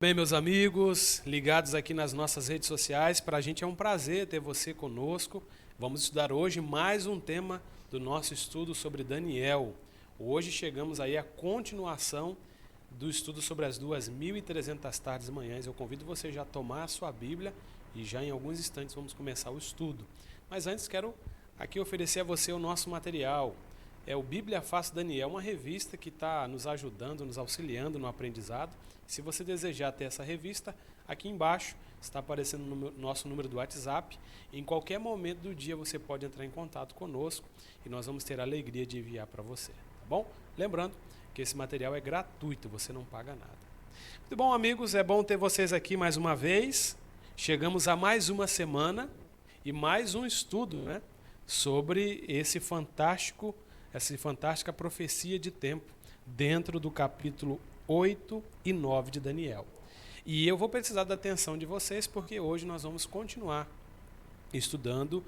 Bem, meus amigos, ligados aqui nas nossas redes sociais, para a gente é um prazer ter você conosco. Vamos estudar hoje mais um tema do nosso estudo sobre Daniel. Hoje chegamos aí à continuação do estudo sobre as 2.300 tardes e manhãs. Eu convido você já a tomar a sua Bíblia e já em alguns instantes vamos começar o estudo. Mas antes quero aqui oferecer a você o nosso material. É o Bíblia Fácil Daniel, uma revista que está nos ajudando, nos auxiliando no aprendizado. Se você desejar ter essa revista, aqui embaixo está aparecendo o nosso número do WhatsApp. Em qualquer momento do dia você pode entrar em contato conosco e nós vamos ter a alegria de enviar para você, tá bom? Lembrando que esse material é gratuito, você não paga nada. Muito bom, amigos, é bom ter vocês aqui mais uma vez. Chegamos a mais uma semana e mais um estudo, né, sobre essa fantástica profecia de tempo dentro do capítulo 8 e 9 de Daniel. E eu vou precisar da atenção de vocês porque hoje nós vamos continuar estudando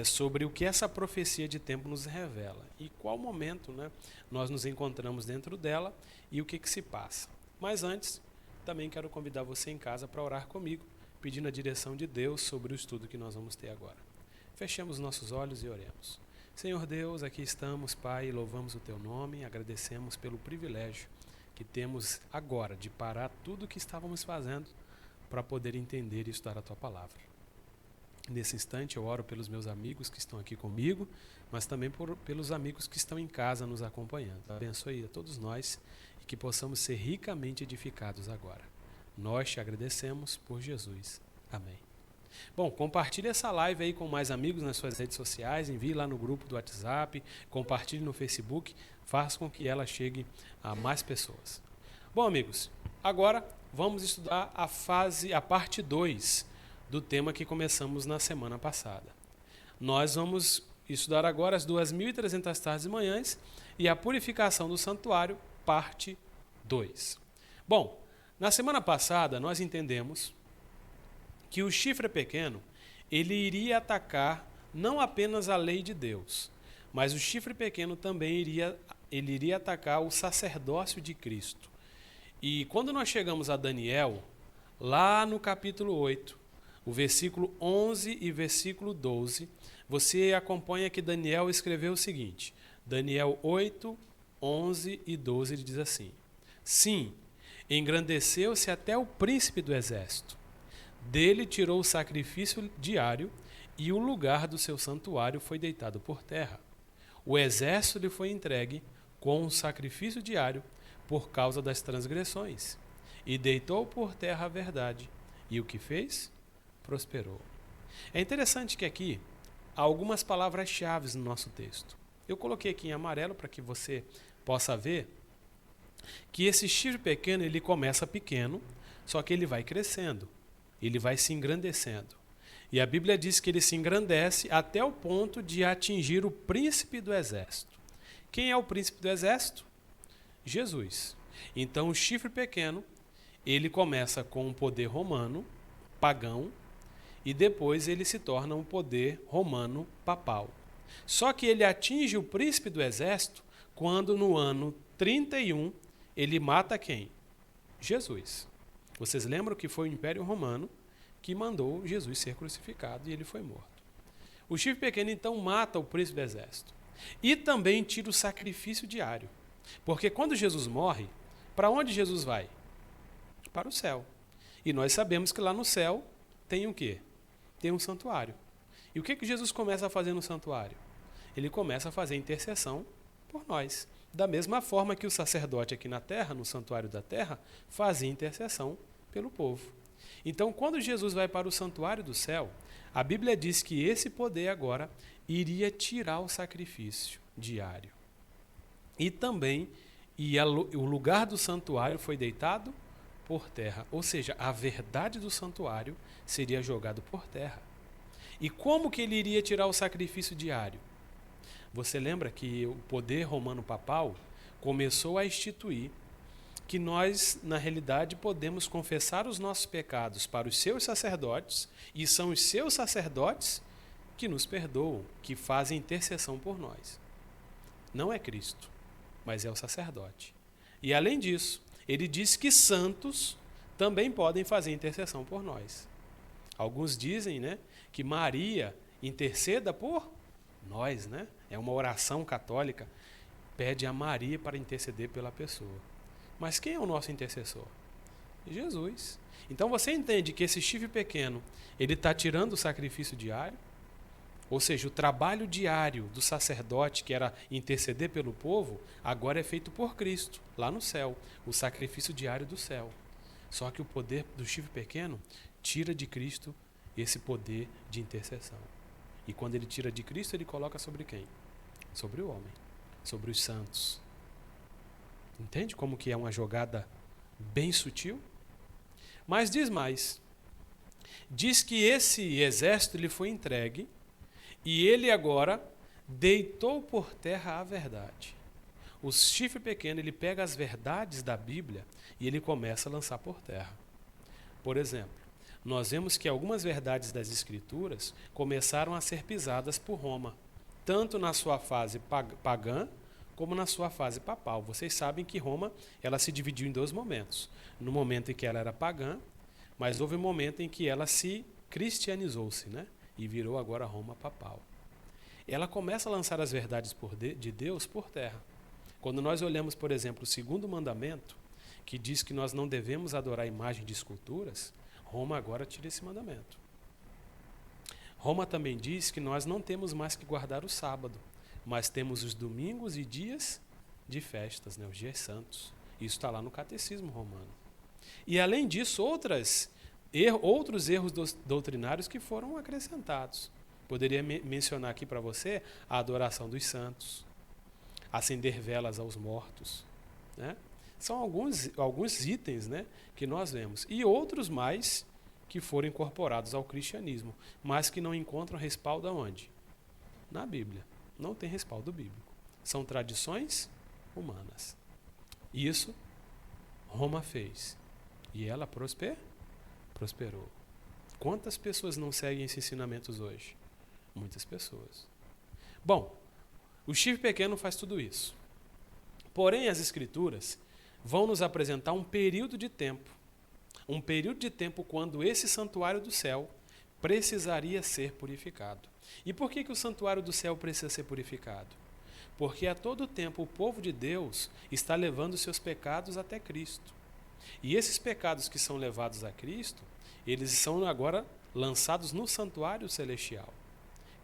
sobre o que essa profecia de tempo nos revela e qual momento, né, nós nos encontramos dentro dela e o que se passa. Mas antes, também quero convidar você em casa para orar comigo, pedindo a direção de Deus sobre o estudo que nós vamos ter agora. Fechemos nossos olhos e oremos. Senhor Deus, aqui estamos, Pai, e louvamos o Teu nome, agradecemos pelo privilégio que temos agora de parar tudo o que estávamos fazendo para poder entender e estudar a Tua Palavra. Nesse instante eu oro pelos meus amigos que estão aqui comigo, mas também pelos amigos que estão em casa nos acompanhando. Abençoe a todos nós e que possamos ser ricamente edificados agora. Nós te agradecemos por Jesus. Amém. Bom, compartilhe essa live aí com mais amigos nas suas redes sociais, envie lá no grupo do WhatsApp, compartilhe no Facebook, faça com que ela chegue a mais pessoas. Bom, amigos, agora vamos estudar a parte 2 do tema que começamos na semana passada. Nós vamos estudar agora as 2.300 tardes e manhãs e a purificação do santuário, parte 2. Bom, na semana passada nós entendemos que o chifre pequeno, ele iria atacar não apenas a lei de Deus, mas o chifre pequeno também iria atacar o sacerdócio de Cristo. E quando nós chegamos a Daniel, lá no capítulo 8, o versículo 11 e versículo 12, você acompanha que Daniel escreveu o seguinte, Daniel 8, 11 e 12, ele diz assim: Sim, engrandeceu-se até o príncipe do exército. Dele tirou o sacrifício diário e o lugar do seu santuário foi deitado por terra. O exército lhe foi entregue com o sacrifício diário por causa das transgressões. E deitou por terra a verdade. E o que fez? Prosperou. É interessante que aqui há algumas palavras-chave no nosso texto. Eu coloquei aqui em amarelo para que você possa ver que esse chifre pequeno ele começa pequeno, só que ele vai crescendo. Ele vai se engrandecendo. E a Bíblia diz que ele se engrandece até o ponto de atingir o príncipe do exército. Quem é o príncipe do exército? Jesus. Então o chifre pequeno, ele começa com um poder romano, pagão, e depois ele se torna um poder romano papal. Só que ele atinge o príncipe do exército quando no ano 31 ele mata quem? Jesus. Vocês lembram que foi o Império Romano que mandou Jesus ser crucificado e ele foi morto. O chifre pequeno então mata o príncipe do exército e também tira o sacrifício diário. Porque quando Jesus morre, para onde Jesus vai? Para o céu. E nós sabemos que lá no céu tem o quê? Tem um santuário. E o que Jesus começa a fazer no santuário? Ele começa a fazer intercessão por nós. Da mesma forma que o sacerdote aqui na terra, no santuário da terra, fazia intercessão pelo povo. Então, quando Jesus vai para o santuário do céu, a Bíblia diz que esse poder agora iria tirar o sacrifício diário. E também o lugar do santuário foi deitado por terra. Ou seja, a verdade do santuário seria jogado por terra. E como que ele iria tirar o sacrifício diário? Você lembra que o poder romano papal começou a instituir que nós, na realidade, podemos confessar os nossos pecados para os seus sacerdotes, e são os seus sacerdotes que nos perdoam, que fazem intercessão por nós. Não é Cristo, mas é o sacerdote. E além disso, ele diz que santos também podem fazer intercessão por nós. Alguns dizem, né, que Maria interceda por nós, né? É uma oração católica, pede a Maria para interceder pela pessoa. Mas quem é o nosso intercessor? Jesus. Então você entende que esse chifre pequeno, ele está tirando o sacrifício diário, ou seja, o trabalho diário do sacerdote, que era interceder pelo povo, agora é feito por Cristo, lá no céu, o sacrifício diário do céu. Só que o poder do chifre pequeno tira de Cristo esse poder de intercessão. E quando ele tira de Cristo, ele coloca sobre quem? Sobre o homem, sobre os santos. Entende como que é uma jogada bem sutil? Mas diz mais. Diz que esse exército lhe foi entregue e ele agora deitou por terra a verdade. O chifre pequeno, ele pega as verdades da Bíblia e ele começa a lançar por terra. Por exemplo, nós vemos que algumas verdades das Escrituras começaram a ser pisadas por Roma, tanto na sua fase pagã, como na sua fase papal. Vocês sabem que Roma ela se dividiu em dois momentos. No momento em que ela era pagã, mas houve um momento em que ela se cristianizou-se, né? E virou agora Roma papal. Ela começa a lançar as verdades de Deus por terra. Quando nós olhamos, por exemplo, o segundo mandamento, que diz que nós não devemos adorar imagem de esculturas, Roma agora tira esse mandamento. Roma também diz que nós não temos mais que guardar o sábado, mas temos os domingos e dias de festas, né, os dias santos. Isso está lá no Catecismo Romano. E, além disso, outros erros doutrinários que foram acrescentados. Poderia mencionar aqui para você a adoração dos santos, acender velas aos mortos, né? São alguns itens, né, que nós vemos. E outros mais que foram incorporados ao cristianismo, mas que não encontram respaldo aonde? Na Bíblia. Não tem respaldo bíblico. São tradições humanas. Isso Roma fez. E ela prosperou. Quantas pessoas não seguem esses ensinamentos hoje? Muitas pessoas. Bom, o chifre pequeno faz tudo isso. Porém, as Escrituras vão nos apresentar um período de tempo. Um período de tempo quando esse santuário do céu precisaria ser purificado. E por que o santuário do céu precisa ser purificado? Porque a todo tempo o povo de Deus está levando seus pecados até Cristo. E esses pecados que são levados a Cristo, eles são agora lançados no santuário celestial.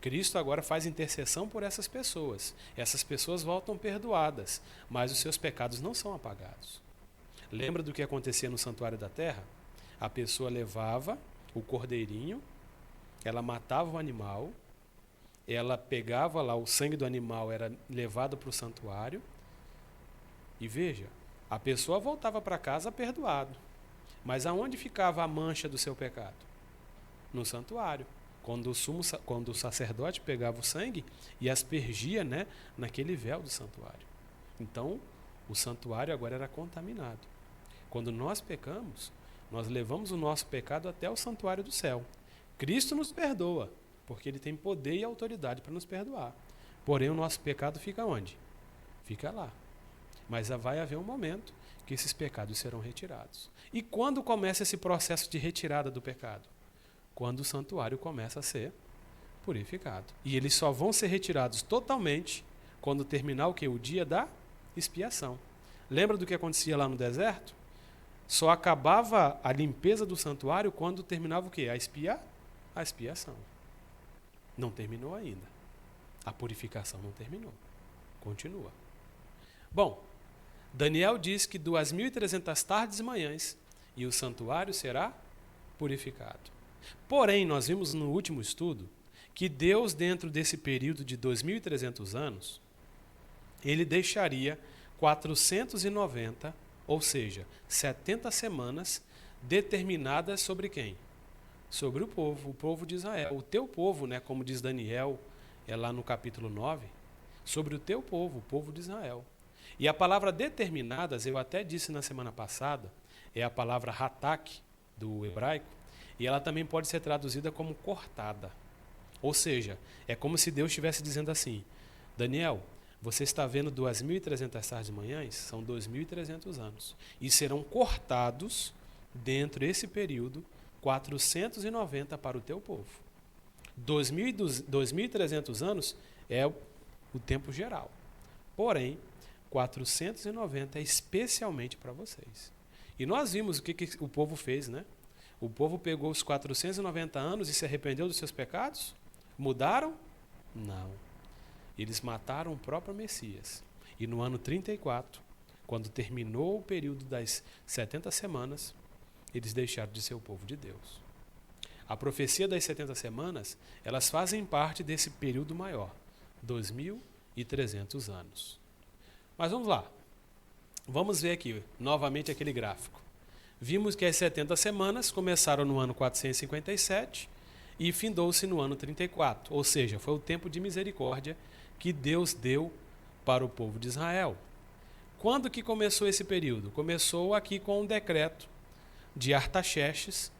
Cristo agora faz intercessão por essas pessoas. Essas pessoas voltam perdoadas, mas os seus pecados não são apagados. Lembra do que acontecia no santuário da terra? A pessoa levava o cordeirinho, ela matava o animal, ela pegava lá, o sangue do animal era levado para o santuário, e veja, a pessoa voltava para casa perdoado. Mas aonde ficava a mancha do seu pecado? No santuário. Quando o sacerdote pegava o sangue e aspergia, né, naquele véu do santuário. Então, o santuário agora era contaminado. Quando nós pecamos, nós levamos o nosso pecado até o santuário do céu. Cristo nos perdoa, porque ele tem poder e autoridade para nos perdoar. Porém, o nosso pecado fica onde? Fica lá. Mas vai haver um momento que esses pecados serão retirados. E quando começa esse processo de retirada do pecado? Quando o santuário começa a ser purificado. E eles só vão ser retirados totalmente quando terminar o quê? O dia da expiação. Lembra do que acontecia lá no deserto? Só acabava a limpeza do santuário quando terminava o quê? A expiação. Não terminou ainda. A purificação não terminou. Continua. Bom, Daniel diz que 2.300 tardes e manhãs e o santuário será purificado. Porém, nós vimos no último estudo que Deus, dentro desse período de 2.300 anos, ele deixaria 490, ou seja, 70 semanas determinadas sobre quem? Sobre o povo de Israel. O teu povo, né, como diz Daniel, lá no capítulo 9, sobre o teu povo, o povo de Israel. E a palavra determinadas, eu até disse na semana passada, é a palavra hatak, do hebraico, e ela também pode ser traduzida como cortada. Ou seja, é como se Deus estivesse dizendo assim: Daniel, você está vendo 2.300 tardes e manhãs? São 2.300 anos. E serão cortados dentro desse período, 490 para o teu povo. 2.300 anos é o tempo geral. Porém, 490 é especialmente para vocês. E nós vimos o que o povo fez, né? O povo pegou os 490 anos e se arrependeu dos seus pecados? Mudaram? Não. Eles mataram o próprio Messias. E no ano 34, quando terminou o período das 70 semanas, eles deixaram de ser o povo de Deus. A profecia das 70 semanas, elas fazem parte desse período maior, 2.300 anos. Mas vamos lá. Vamos ver aqui, novamente, aquele gráfico. Vimos que as 70 semanas começaram no ano 457 e findou-se no ano 34. Ou seja, foi o tempo de misericórdia que Deus deu para o povo de Israel. Quando que começou esse período? Começou aqui com um decreto de Artaxerxes.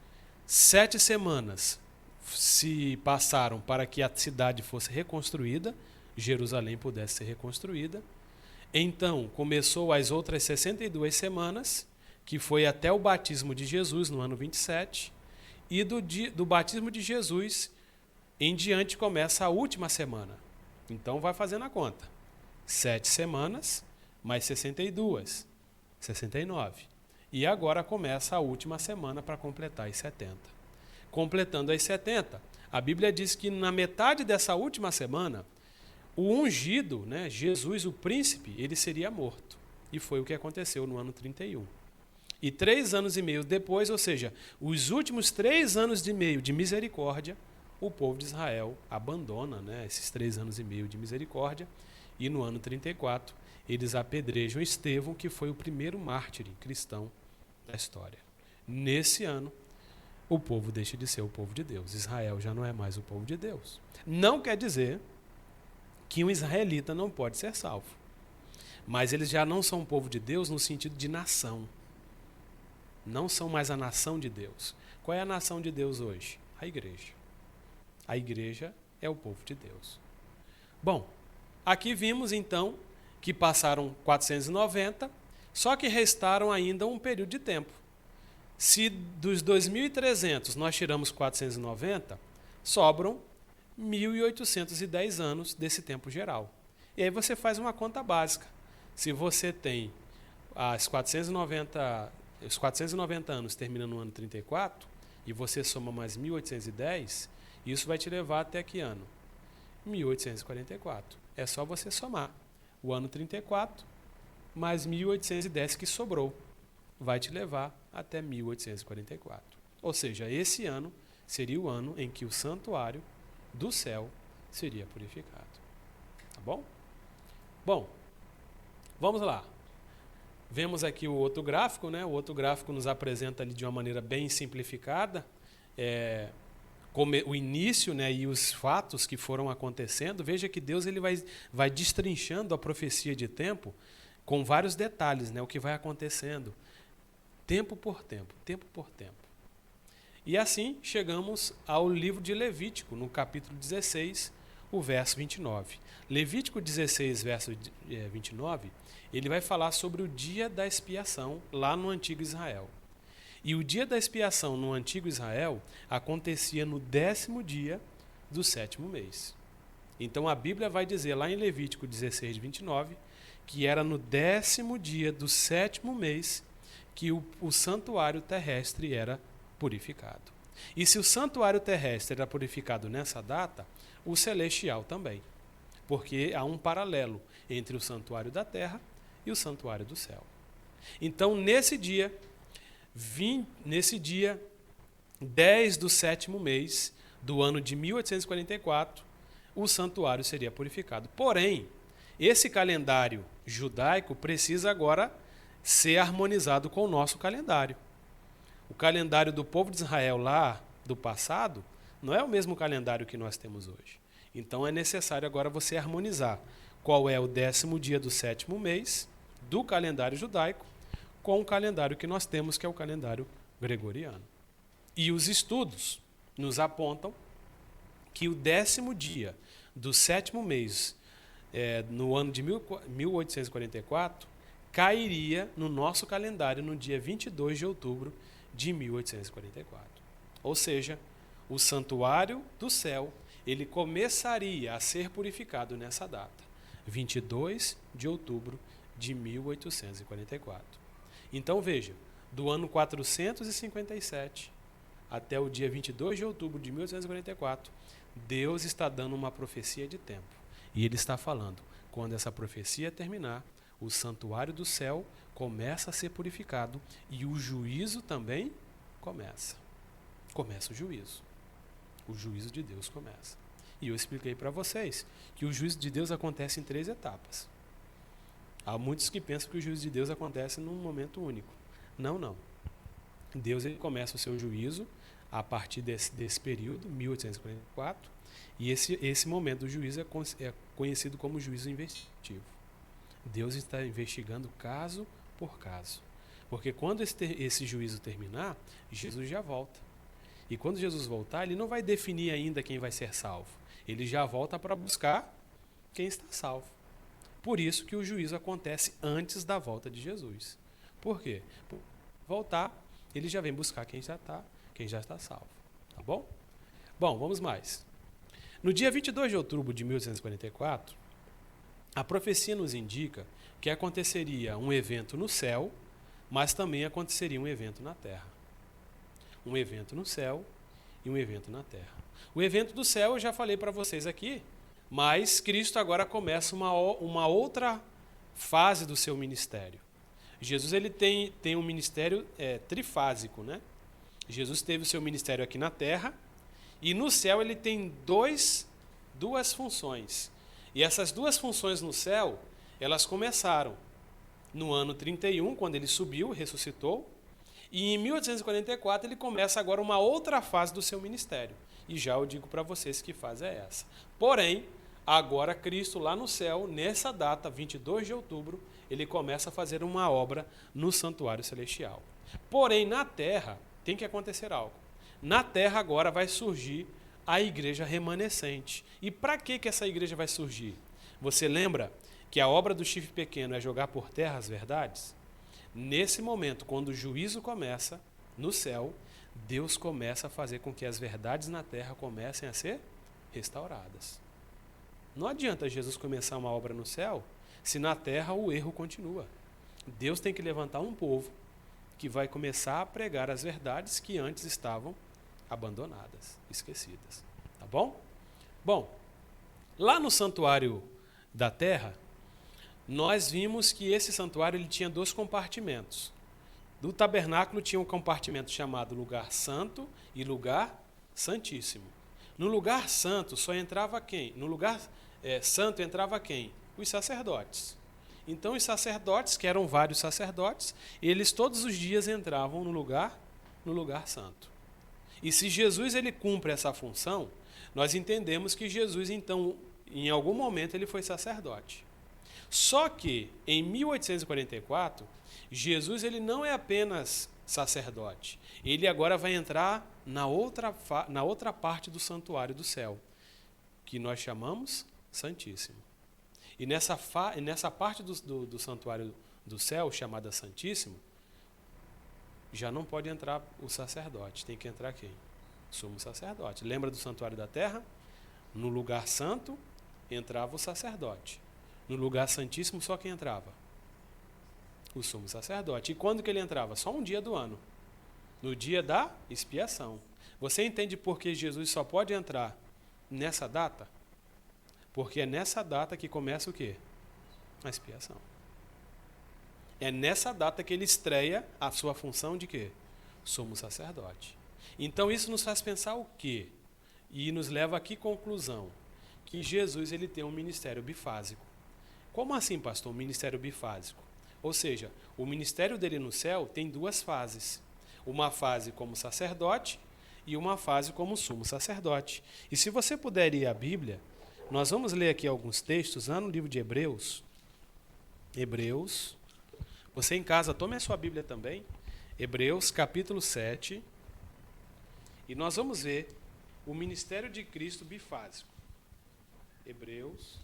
7 semanas se passaram para que a cidade fosse reconstruída, Jerusalém pudesse ser reconstruída. Então, começou as outras 62 semanas, que foi até o batismo de Jesus, no ano 27, e do batismo de Jesus em diante começa a última semana. Então, vai fazendo a conta. 7 semanas, mais 62, 69. E agora começa a última semana para completar as 70. Completando as 70, a Bíblia diz que na metade dessa última semana, o ungido, né, Jesus, o príncipe, ele seria morto. E foi o que aconteceu no ano 31. E 3 anos e meio depois, ou seja, os últimos 3 anos e meio de misericórdia, o povo de Israel abandona, né, esses 3 anos e meio de misericórdia. E no ano 34, eles apedrejam Estevão, que foi o primeiro mártir cristão da história. Nesse ano, o povo deixa de ser o povo de Deus. Israel já não é mais o povo de Deus. Não quer dizer que um israelita não pode ser salvo. Mas eles já não são o povo de Deus no sentido de nação. Não são mais a nação de Deus. Qual é a nação de Deus hoje? A igreja. A igreja é o povo de Deus. Bom, aqui vimos então que passaram 490, só que restaram ainda um período de tempo. Se dos 2.300 nós tiramos 490, sobram 1.810 anos desse tempo geral. E aí você faz uma conta básica. Se você tem os 490 anos terminando no ano 34, e você soma mais 1.810, isso vai te levar até que ano? 1844. É só você somar o ano 34 mais 1.810 que sobrou. Vai te levar até 1844. Ou seja, esse ano seria o ano em que o santuário do céu seria purificado. Tá bom? Bom, vamos lá. Vemos aqui o outro gráfico, né? O outro gráfico nos apresenta ali de uma maneira bem simplificada como o início, né, e os fatos que foram acontecendo. Veja que Deus ele vai destrinchando a profecia de tempo com vários detalhes, né, o que vai acontecendo, tempo por tempo, tempo por tempo. E assim chegamos ao livro de Levítico, no capítulo 16, o verso 29. Levítico 16, verso 29, ele vai falar sobre o dia da expiação lá no antigo Israel. E o dia da expiação no antigo Israel acontecia no 10º dia do 7º mês. Então a Bíblia vai dizer lá em Levítico 16, 29, que era no 10º dia do 7º mês que o santuário terrestre era purificado. E se o santuário terrestre era purificado nessa data, o celestial também. Porque há um paralelo entre o santuário da terra e o santuário do céu. Então, nesse dia 10 do 7º mês do ano de 1844, o santuário seria purificado. Porém, esse calendário judaico precisa agora ser harmonizado com o nosso calendário. O calendário do povo de Israel lá do passado não é o mesmo calendário que nós temos hoje. Então é necessário agora você harmonizar qual é o 10º dia do 7º mês do calendário judaico com o calendário que nós temos, que é o calendário gregoriano. E os estudos nos apontam que o 10º dia do 7º mês, no ano de 1844, cairia no nosso calendário no dia 22 de outubro de 1844. Ou seja, o santuário do céu, ele começaria a ser purificado nessa data, 22 de outubro de 1844. Então veja, do ano 457 até o dia 22 de outubro de 1844, Deus está dando uma profecia de tempo. E ele está falando, quando essa profecia terminar, o santuário do céu começa a ser purificado e o juízo também começa. Começa o juízo. O juízo de Deus começa. E eu expliquei para vocês que o juízo de Deus acontece em 3 etapas. Há muitos que pensam que o juízo de Deus acontece num momento único. Não, não. Deus ele começa o seu juízo a partir desse período, 1844, e esse momento do juízo é conhecido como juízo investigativo. Deus está investigando caso por caso. Porque quando esse juízo terminar, Jesus já volta. E quando Jesus voltar, ele não vai definir ainda quem vai ser salvo. Ele já volta para buscar quem está salvo. Por isso que o juízo acontece antes da volta de Jesus. Por quê? Por voltar, ele já vem buscar quem já está salvo. Tá bom? Bom, vamos mais. No dia 22 de outubro de 1844, a profecia nos indica que aconteceria um evento no céu, mas também aconteceria um evento na terra. Um evento no céu e um evento na terra. O evento do céu eu já falei para vocês aqui, mas Cristo agora começa uma outra fase do seu ministério. Jesus ele tem um ministério trifásico, né? Jesus teve o seu ministério aqui na terra e no céu ele tem duas funções. E essas duas funções no céu, elas começaram no ano 31, quando ele subiu, ressuscitou, e em 1844 ele começa agora uma outra fase do seu ministério. E já eu digo para vocês que fase é essa. Porém, agora Cristo lá no céu, nessa data, 22 de outubro, ele começa a fazer uma obra no santuário celestial. Porém, na terra, tem que acontecer algo. Na terra agora vai surgir a igreja remanescente. E para que essa igreja vai surgir? Você lembra que a obra do chifre pequeno é jogar por terra as verdades? Nesse momento, quando o juízo começa no céu, Deus começa a fazer com que as verdades na terra comecem a ser restauradas. Não adianta Jesus começar uma obra no céu se na terra o erro continua. Deus tem que levantar um povo que vai começar a pregar as verdades que antes estavam abandonadas, esquecidas. Tá bom? Bom, lá no santuário da terra, nós vimos que esse santuário ele tinha 2 compartimentos. Do tabernáculo tinha um compartimento chamado lugar santo e lugar santíssimo. No lugar santo só entrava quem? No lugar santo entrava quem? Os sacerdotes. Então os sacerdotes, que eram vários sacerdotes, eles todos os dias entravam no lugar santo. E se Jesus ele cumpre essa função, nós entendemos que Jesus então, em algum momento ele foi sacerdote. Só que em 1844, Jesus ele não é apenas sacerdote. Ele agora vai entrar na outra parte do santuário do céu, que nós chamamos Santíssimo. E nessa parte do santuário do céu, chamada Santíssimo, já não pode entrar o sacerdote. Tem que entrar quem? Sumo sacerdote. Lembra do santuário da terra? No lugar santo, entrava o sacerdote. No lugar santíssimo, só quem entrava? O sumo sacerdote. E quando que ele entrava? Só um dia do ano. No dia da expiação. Você entende por que Jesus só pode entrar nessa data? Porque é nessa data que começa o quê? A expiação. É nessa data que ele estreia a sua função de quê? Sumo sacerdote. Então isso nos faz pensar o quê? E nos leva a que conclusão? Que Jesus ele tem um ministério bifásico. Como assim, pastor, um ministério bifásico? Ou seja, o ministério dele no céu tem 2 fases. Uma fase como sacerdote e uma fase como sumo sacerdote. E se você puder ir à Bíblia, nós vamos ler aqui alguns textos lá no livro de Hebreus. Hebreus. Você em casa, tome a sua Bíblia também. Hebreus, capítulo 7. E nós vamos ver o ministério de Cristo bifásico. Hebreus.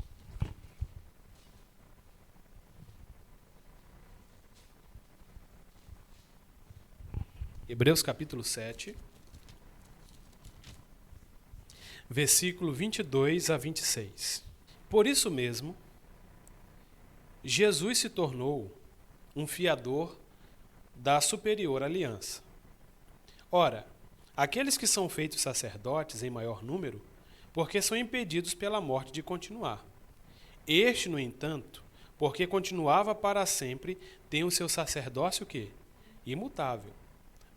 Hebreus capítulo 7, versículo 22 a 26. Por isso mesmo, Jesus se tornou um fiador da superior aliança. Ora, aqueles que são feitos sacerdotes em maior número, porque são impedidos pela morte de continuar. Este, no entanto, porque continuava para sempre, tem o seu sacerdócio o quê? Imutável.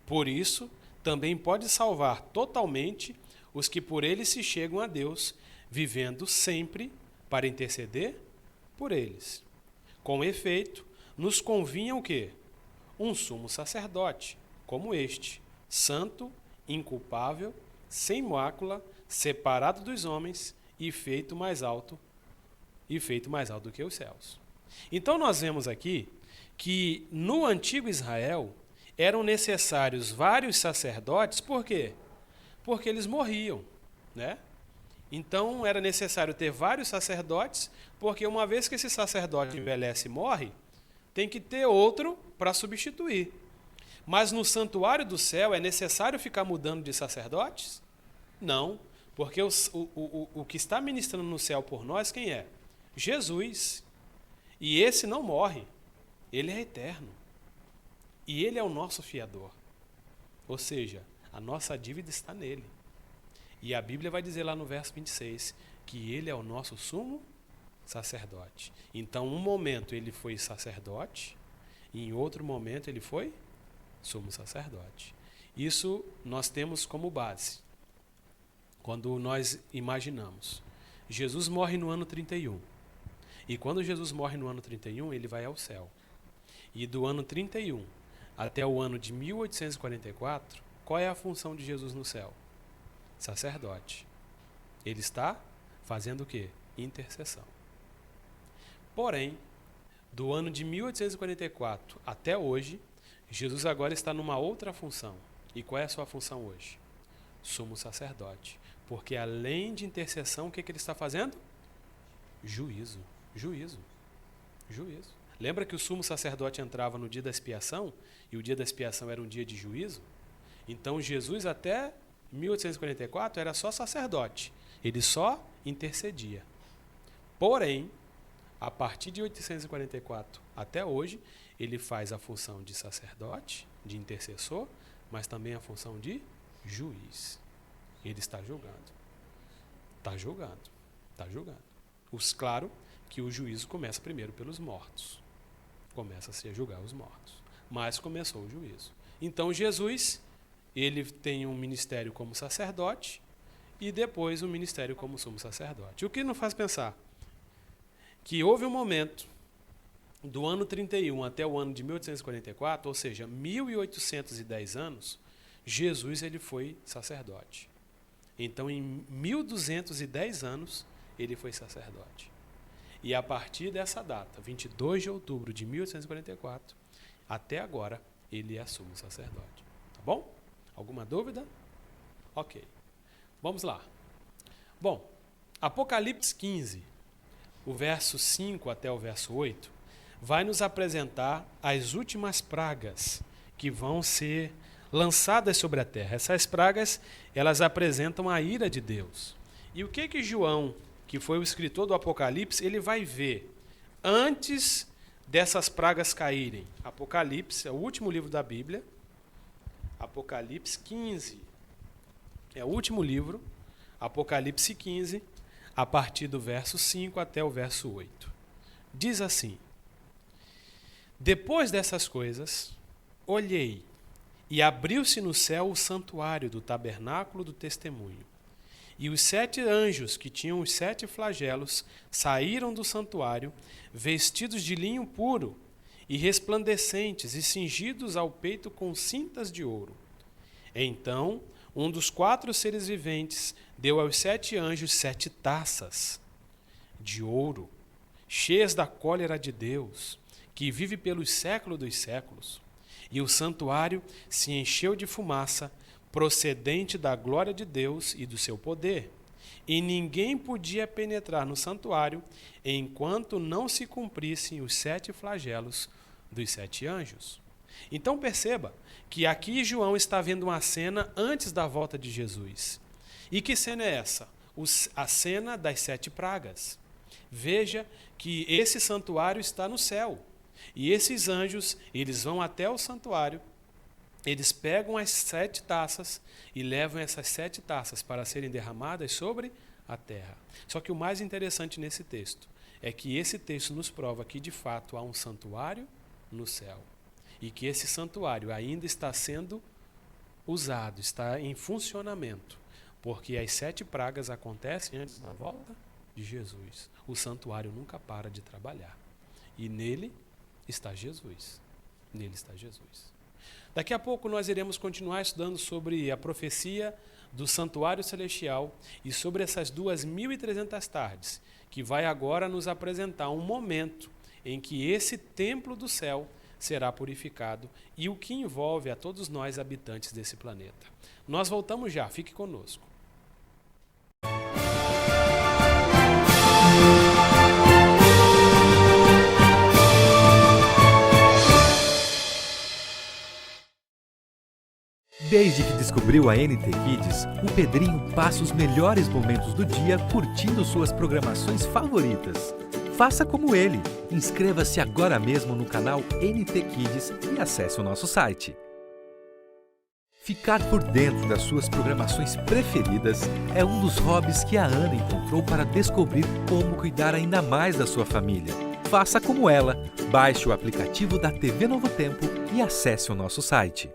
Por isso, também pode salvar totalmente os que por ele se chegam a Deus, vivendo sempre para interceder por eles. Com efeito, nos convinha o quê? Um sumo sacerdote, como este, santo, inculpável, sem mácula, separado dos homens e feito mais alto do que os céus. Então nós vemos aqui que no antigo Israel eram necessários vários sacerdotes, por quê? Porque eles morriam, né? Então era necessário ter vários sacerdotes, porque uma vez que esse sacerdote envelhece e morre, tem que ter outro para substituir. Mas no santuário do céu é necessário ficar mudando de sacerdotes? Não, porque o que está ministrando no céu por nós, quem é? Jesus. E esse não morre, ele é eterno. E ele é o nosso fiador. Ou seja, a nossa dívida está nele. E a Bíblia vai dizer lá no verso 26 que ele é o nosso sumo sacerdote. Então, um momento ele foi sacerdote, e em outro momento ele foi sumo sacerdote. Isso nós temos como base. Quando nós imaginamos, Jesus morre no ano 31. E quando Jesus morre no ano 31, ele vai ao céu. E do ano 31 até o ano de 1844, qual é a função de Jesus no céu? Sacerdote. Ele está fazendo o quê? Intercessão. Porém, do ano de 1844 até hoje, Jesus agora está numa outra função. E qual é a sua função hoje? Sumo sacerdote. Porque além de intercessão, o que ele está fazendo? Juízo. Juízo. Juízo. Lembra que o sumo sacerdote entrava no dia da expiação? E o dia da expiação era um dia de juízo? Então Jesus até 1844 era só sacerdote. Ele só intercedia. Porém, a partir de 1844 até hoje, ele faz a função de sacerdote, de intercessor, mas também a função de juiz. Ele está julgando. Está julgando. Está julgando. Claro que o juízo começa primeiro pelos mortos. Começa-se a julgar os mortos. Mas começou o juízo. Então Jesus, ele tem um ministério como sacerdote e depois um ministério como sumo sacerdote. O que nos faz pensar? Que houve um momento do ano 31 até o ano de 1844, ou seja, 1810 anos, Jesus ele foi sacerdote. Então, em 1210 anos, ele foi sacerdote. E a partir dessa data, 22 de outubro de 1844, até agora, ele é sumo sacerdote. Tá bom? Alguma dúvida? Ok. Vamos lá. Bom, Apocalipse 15, o verso 5 até o verso 8, vai nos apresentar as últimas pragas que vão ser lançadas sobre a terra. Essas pragas, elas apresentam a ira de Deus. E o que João, que foi o escritor do Apocalipse, ele vai ver antes dessas pragas caírem? Apocalipse é o último livro da Bíblia. Apocalipse 15 é o último livro. Apocalipse 15, a partir do verso 5 até o verso 8. Diz assim: depois dessas coisas, olhei, e abriu-se no céu o santuário do tabernáculo do testemunho. E os 7 anjos que tinham os 7 flagelos saíram do santuário, vestidos de linho puro e resplandecentes e cingidos ao peito com cintas de ouro. Então, um dos 4 seres viventes deu aos 7 anjos 7 taças de ouro, cheias da cólera de Deus, que vive pelos séculos dos séculos. E o santuário se encheu de fumaça, procedente da glória de Deus e do seu poder. E ninguém podia penetrar no santuário enquanto não se cumprissem os 7 flagelos dos 7 anjos. Então perceba que aqui João está vendo uma cena antes da volta de Jesus. E que cena é essa? A cena das 7 pragas. Veja que esse santuário está no céu. E esses anjos, eles vão até o santuário, eles pegam as 7 taças e levam essas 7 taças para serem derramadas sobre a terra. Só que o mais interessante nesse texto é que esse texto nos prova que, de fato, há um santuário no céu. E que esse santuário ainda está sendo usado, está em funcionamento. Porque as 7 pragas acontecem antes da volta de Jesus. O santuário nunca para de trabalhar. E nele está Jesus. Nele está Jesus. Daqui a pouco nós iremos continuar estudando sobre a profecia do santuário celestial e sobre essas 2.300 tardes, que vai agora nos apresentar um momento em que esse templo do céu será purificado e o que envolve a todos nós habitantes desse planeta. Nós voltamos já, fique conosco. Desde que descobriu a NT Kids, o Pedrinho passa os melhores momentos do dia curtindo suas programações favoritas. Faça como ele. Inscreva-se agora mesmo no canal NT Kids e acesse o nosso site. Ficar por dentro das suas programações preferidas é um dos hobbies que a Ana encontrou para descobrir como cuidar ainda mais da sua família. Faça como ela. Baixe o aplicativo da TV Novo Tempo e acesse o nosso site.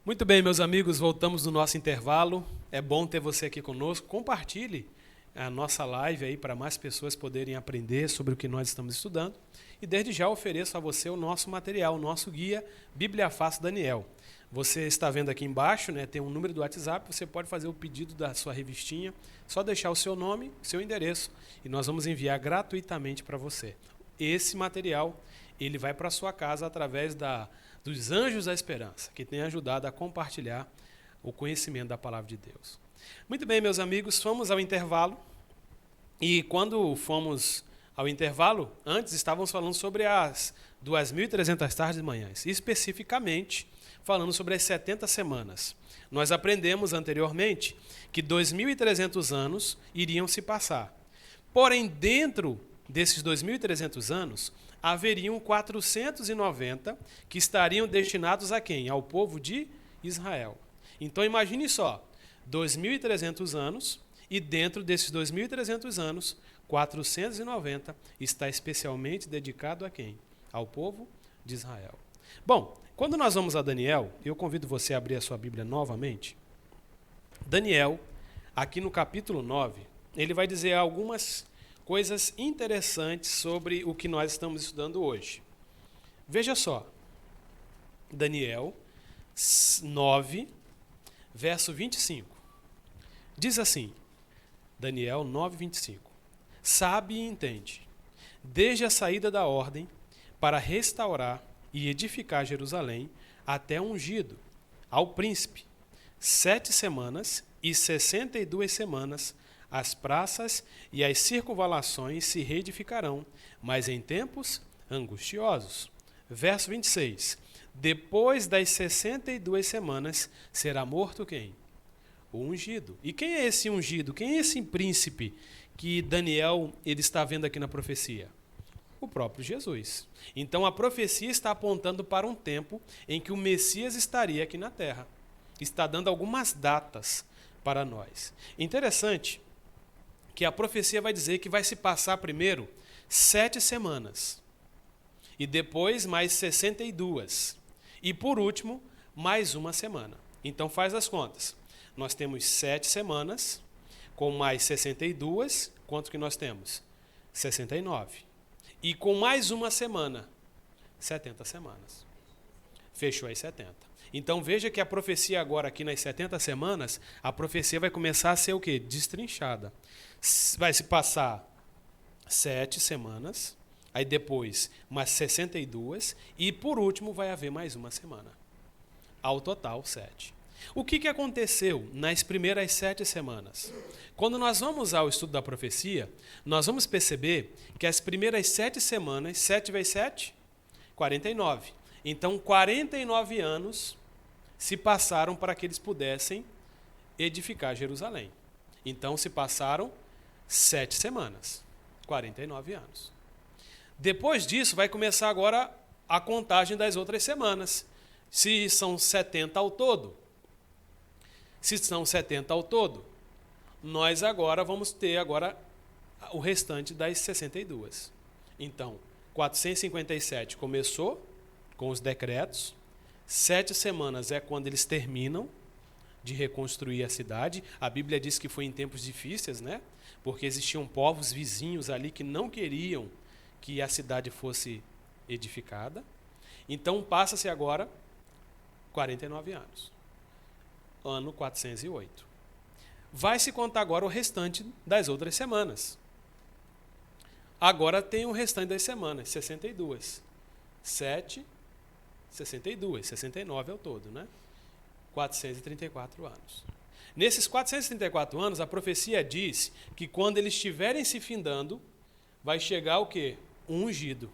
Muito bem, meus amigos, voltamos do nosso intervalo. É bom ter você aqui conosco. Compartilhe a nossa live aí para mais pessoas poderem aprender sobre o que nós estamos estudando. E desde já ofereço a você o nosso material, o nosso guia Bíblia Fácil Daniel. Você está vendo aqui embaixo, né, tem um número do WhatsApp, você pode fazer o pedido da sua revistinha, só deixar o seu nome, seu endereço e nós vamos enviar gratuitamente para você. Esse material, ele vai para a sua casa através dos Anjos da Esperança, que tem ajudado a compartilhar o conhecimento da Palavra de Deus. Muito bem, meus amigos, fomos ao intervalo. E quando fomos ao intervalo, antes estávamos falando sobre as 2.300 tardes e manhãs, especificamente falando sobre as 70 semanas. Nós aprendemos anteriormente que 2.300 anos iriam se passar. Porém, dentro desses 2.300 anos, haveriam 490 que estariam destinados a quem? Ao povo de Israel. Então imagine só, 2.300 anos e dentro desses 2.300 anos, 490 está especialmente dedicado a quem? Ao povo de Israel. Bom, quando nós vamos a Daniel, eu convido você a abrir a sua Bíblia novamente. Daniel, aqui no capítulo 9, ele vai dizer algumas coisas interessantes sobre o que nós estamos estudando hoje. Veja só, Daniel 9, verso 25. Diz assim, Daniel 9, 25. Sabe e entende, desde a saída da ordem para restaurar e edificar Jerusalém até ungido, ao príncipe, 7 semanas e 62 semanas, as praças e as circunvalações se reedificarão, mas em tempos angustiosos. Verso 26. Depois das 62 semanas será morto quem? O ungido. E quem é esse ungido? Quem é esse príncipe que Daniel ele está vendo aqui na profecia? O próprio Jesus. Então a profecia está apontando para um tempo em que o Messias estaria aqui na terra. Está dando algumas datas para nós. Interessante que a profecia vai dizer que vai se passar primeiro 7 semanas, e depois mais 62, e por último, mais uma semana. Então faz as contas. Nós temos 7 semanas, com mais 62, quanto que nós temos? 69. E com mais uma semana, 70 semanas. Fechou as 70. Então veja que a profecia agora aqui nas 70 semanas, a profecia vai começar a ser o quê? Destrinchada. Vai se passar 7 semanas, aí depois mais 62 e por último vai haver mais uma semana. Ao total 7. O que aconteceu nas primeiras 7 semanas? Quando nós vamos ao estudo da profecia, nós vamos perceber que as primeiras 7 semanas, 7 vezes 7, 49. Então 49 anos se passaram para que eles pudessem edificar Jerusalém. Então se passaram 7 semanas, 49 anos. Depois disso vai começar agora a contagem das outras semanas. Se são 70 ao todo, nós agora vamos ter agora o restante das 62. Então, 457 começou com os decretos, 7 semanas é quando eles terminam de reconstruir a cidade. A Bíblia diz que foi em tempos difíceis, né? Porque existiam povos vizinhos ali que não queriam que a cidade fosse edificada. Então, passa-se agora 49 anos. Ano 408. Vai se contar agora o restante das outras semanas. Agora tem o restante das semanas, 62. 7, 62, 69 ao todo, né? 434 anos. Nesses 434 anos, a profecia diz que quando eles estiverem se findando, vai chegar o quê? Um ungido.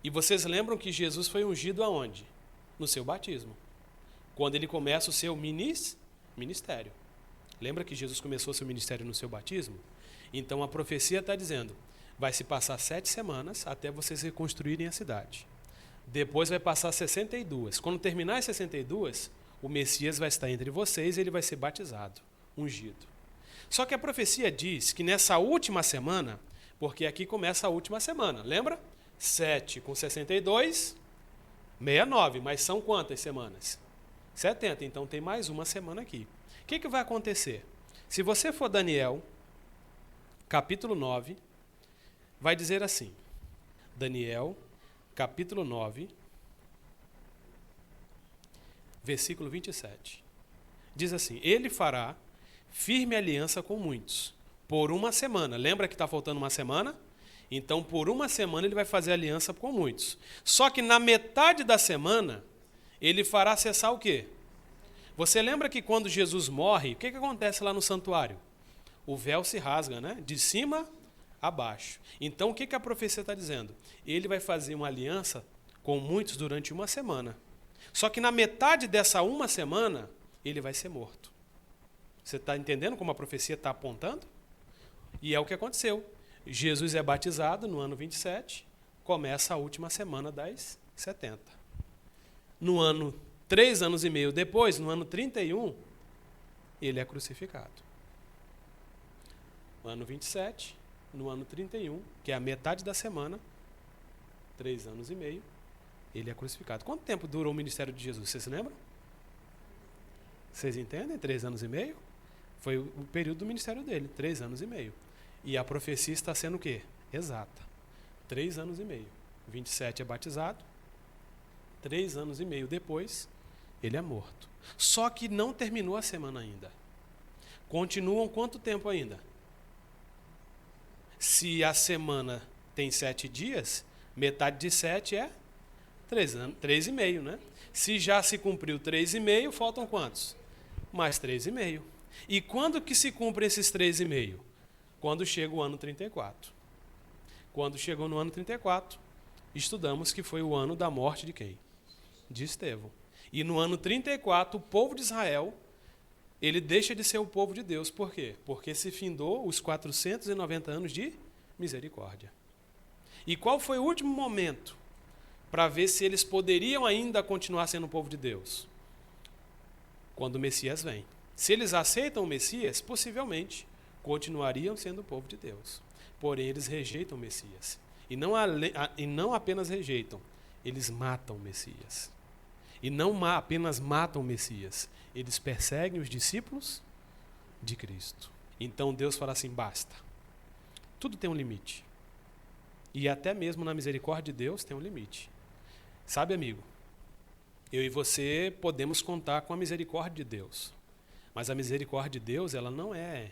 E vocês lembram que Jesus foi ungido aonde? No seu batismo. Quando ele começa o seu ministério. Lembra que Jesus começou seu ministério no seu batismo? Então a profecia está dizendo, vai se passar 7 semanas até vocês reconstruírem a cidade. Depois vai passar 62. Quando terminar as 62, o Messias vai estar entre vocês e ele vai ser batizado, ungido. Só que a profecia diz que nessa última semana, porque aqui começa a última semana, lembra? 7 com 62, 69, mas são quantas semanas? 70, então tem mais uma semana aqui. O que vai acontecer? Se você for Daniel, capítulo 9, vai dizer assim, Daniel, capítulo 9, versículo 27. Diz assim, ele fará firme aliança com muitos, por uma semana. Lembra que está faltando uma semana? Então, por uma semana ele vai fazer aliança com muitos. Só que na metade da semana, ele fará cessar o quê? Você lembra que quando Jesus morre, o que acontece lá no santuário? O véu se rasga, né? De cima a baixo. Então, o que a profecia está dizendo? Ele vai fazer uma aliança com muitos durante uma semana. Só que na metade dessa uma semana, ele vai ser morto. Você está entendendo como a profecia está apontando? E é o que aconteceu. Jesus é batizado no ano 27, começa a última semana das 70. No ano 3 anos e meio depois, no ano 31, ele é crucificado. No ano 27, no ano 31, que é a metade da semana, 3 anos e meio, ele é crucificado. Quanto tempo durou o ministério de Jesus? Vocês se lembram? Vocês entendem? 3 anos e meio? Foi o período do ministério dele, 3 anos e meio. E a profecia está sendo o quê? Exata. 3 anos e meio. 27 é batizado. 3 anos e meio depois, ele é morto. Só que não terminou a semana ainda. Continuam quanto tempo ainda? Se a semana tem 7 dias, metade de 7 é 3,5, né? Se já se cumpriu 3,5, faltam quantos? Mais 3,5. E quando que se cumprem esses 3,5? Quando chega o ano 34. Quando chegou no ano 34, estudamos que foi o ano da morte de quem? De Estevão. E no ano 34, o povo de Israel, ele deixa de ser o povo de Deus. Por quê? Porque se findou os 490 anos de misericórdia. E qual foi o último momento para ver se eles poderiam ainda continuar sendo o povo de Deus? Quando o Messias vem. Se eles aceitam o Messias, possivelmente continuariam sendo o povo de Deus. Porém, eles rejeitam o Messias. E não apenas rejeitam, eles matam o Messias. E não apenas matam o Messias, eles perseguem os discípulos de Cristo. Então Deus fala assim, basta. Tudo tem um limite. E até mesmo na misericórdia de Deus tem um limite. Sabe, amigo, eu e você podemos contar com a misericórdia de Deus. Mas a misericórdia de Deus, ela não é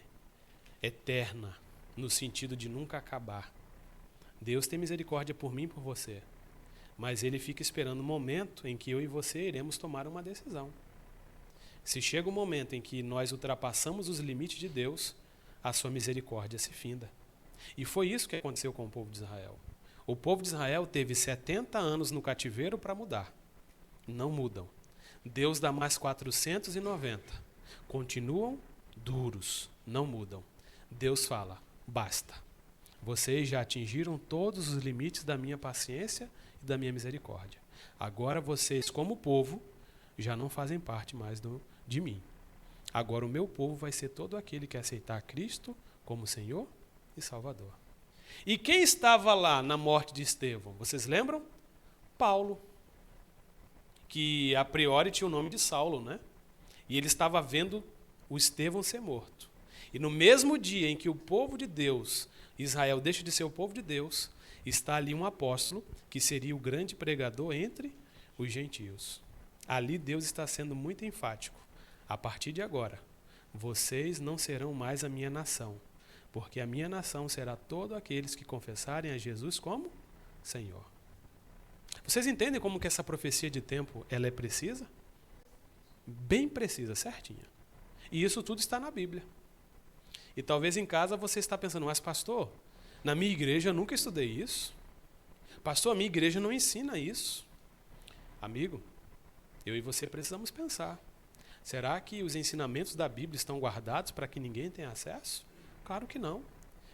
eterna, no sentido de nunca acabar. Deus tem misericórdia por mim e por você. Mas Ele fica esperando o momento em que eu e você iremos tomar uma decisão. Se chega o momento em que nós ultrapassamos os limites de Deus, a sua misericórdia se finda. E foi isso que aconteceu com o povo de Israel. O povo de Israel teve 70 anos no cativeiro para mudar. Não mudam. Deus dá mais 490. Continuam duros, não mudam. Deus fala, basta. Vocês já atingiram todos os limites da minha paciência e da minha misericórdia. Agora vocês, como povo, já não fazem parte mais de mim. Agora o meu povo vai ser todo aquele que aceitar Cristo como Senhor e Salvador. E quem estava lá na morte de Estevão? Vocês lembram? Paulo, que a priori tinha o nome de Saulo, né? E ele estava vendo o Estevão ser morto. E no mesmo dia em que o povo de Deus, Israel deixa de ser o povo de Deus, está ali um apóstolo que seria o grande pregador entre os gentios. Ali Deus está sendo muito enfático. A partir de agora, vocês não serão mais a minha nação, porque a minha nação será todos aqueles que confessarem a Jesus como Senhor. Vocês entendem como que essa profecia de tempo ela é precisa? Bem precisa, certinha. E isso tudo está na Bíblia. E talvez em casa você está pensando, mas pastor, na minha igreja eu nunca estudei isso. Pastor, a minha igreja não ensina isso. Amigo, eu e você precisamos pensar. Será que os ensinamentos da Bíblia estão guardados para que ninguém tenha acesso? Claro que não.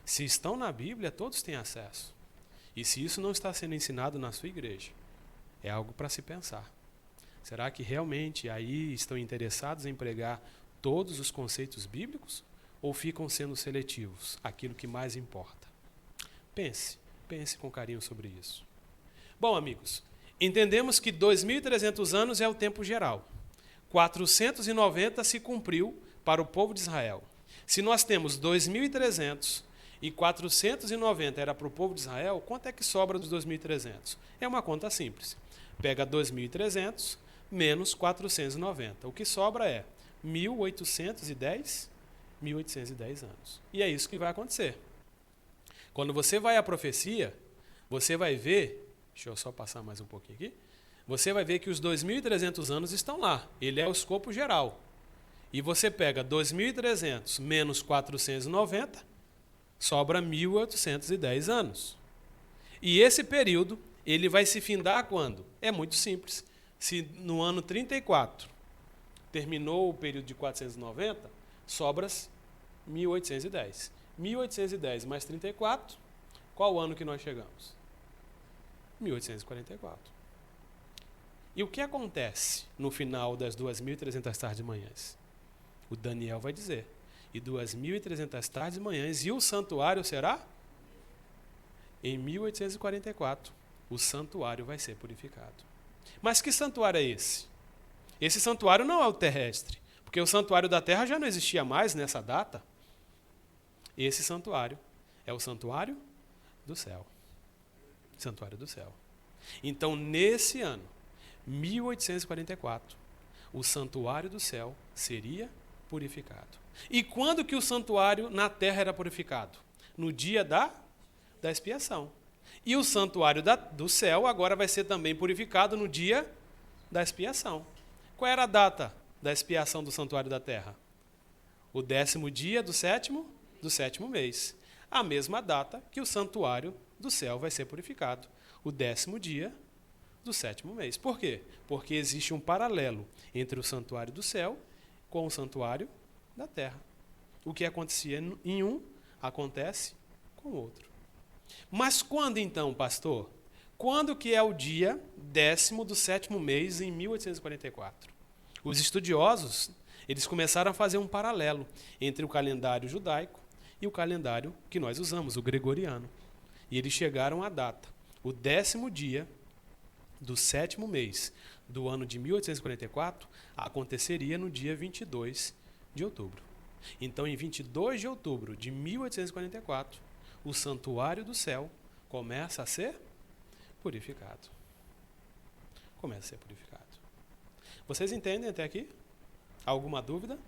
Se estão na Bíblia, todos têm acesso. E se isso não está sendo ensinado na sua igreja, é algo para se pensar. Será que realmente aí estão interessados em pregar todos os conceitos bíblicos? Ou ficam sendo seletivos, aquilo que mais importa? Pense com carinho sobre isso. Bom, amigos, entendemos que 2.300 anos é o tempo geral. 490 se cumpriu para o povo de Israel. Se nós temos 2.300 e 490 era para o povo de Israel, quanto é que sobra dos 2.300? É uma conta simples. Pega 2.300 menos 490. O que sobra é 1.810 anos. E é isso que vai acontecer. Quando você vai à profecia, você vai ver, deixa eu só passar mais um pouquinho aqui, você vai ver que os 2.300 anos estão lá. Ele é o escopo geral. E você pega 2.300 menos 490, sobra 1.810 anos. E esse período, ele vai se findar quando? É muito simples. Se no ano 34 terminou o período de 490, sobra 1.810. 1.810 mais 34, qual ano que nós chegamos? 1844. E o que acontece no final das 2.300 tardes e manhãs? O Daniel vai dizer, e 2.300 tardes e manhãs, e o santuário será? Em 1844, o santuário vai ser purificado. Mas que santuário é esse? Esse santuário não é o terrestre, porque o santuário da terra já não existia mais nessa data. Esse santuário é o santuário do céu. Santuário do céu. Então, nesse ano, 1844, o santuário do céu seria purificado. E quando que o santuário na terra era purificado? No dia da expiação. E o santuário do céu agora vai ser também purificado no dia da expiação. Qual era a data da expiação do santuário da terra? O 10º dia do sétimo mês. A mesma data que o santuário do céu vai ser purificado. O 10º dia do 7º mês. Por quê? Porque existe um paralelo entre o santuário do céu com o santuário da terra. O que acontecia em um, acontece com o outro. Mas quando então, pastor? Quando que é o dia 10º do 7º mês em 1844? Os estudiosos, eles começaram a fazer um paralelo entre o calendário judaico e o calendário que nós usamos, o gregoriano. E eles chegaram à data, o 10º dia do 7º mês do ano de 1844 aconteceria no dia 22 de outubro. Então, em 22 de outubro de 1844, o santuário do céu começa a ser purificado. Começa a ser purificado. Vocês entendem até aqui? Alguma dúvida?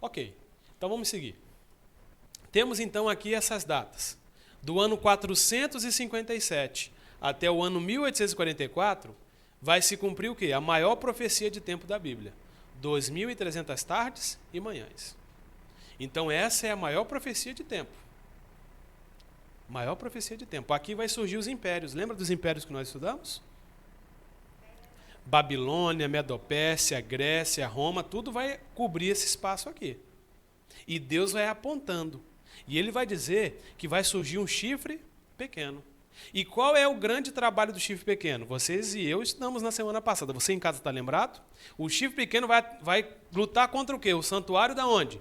Ok, então vamos seguir. Temos então aqui essas datas. Do ano 457 até o ano 1844, vai se cumprir o quê? A maior profecia de tempo da Bíblia. 2.300 tardes e manhãs. Então essa é a maior profecia de tempo. Maior profecia de tempo. Aqui vai surgir os impérios. Lembra dos impérios que nós estudamos? Babilônia, Medopérsia, Grécia, Roma, tudo vai cobrir esse espaço aqui. E Deus vai apontando. E ele vai dizer que vai surgir um chifre pequeno. E qual é o grande trabalho do chifre pequeno? Vocês e eu estudamos na semana passada. Você em casa está lembrado? O chifre pequeno vai lutar contra o quê? O santuário da onde?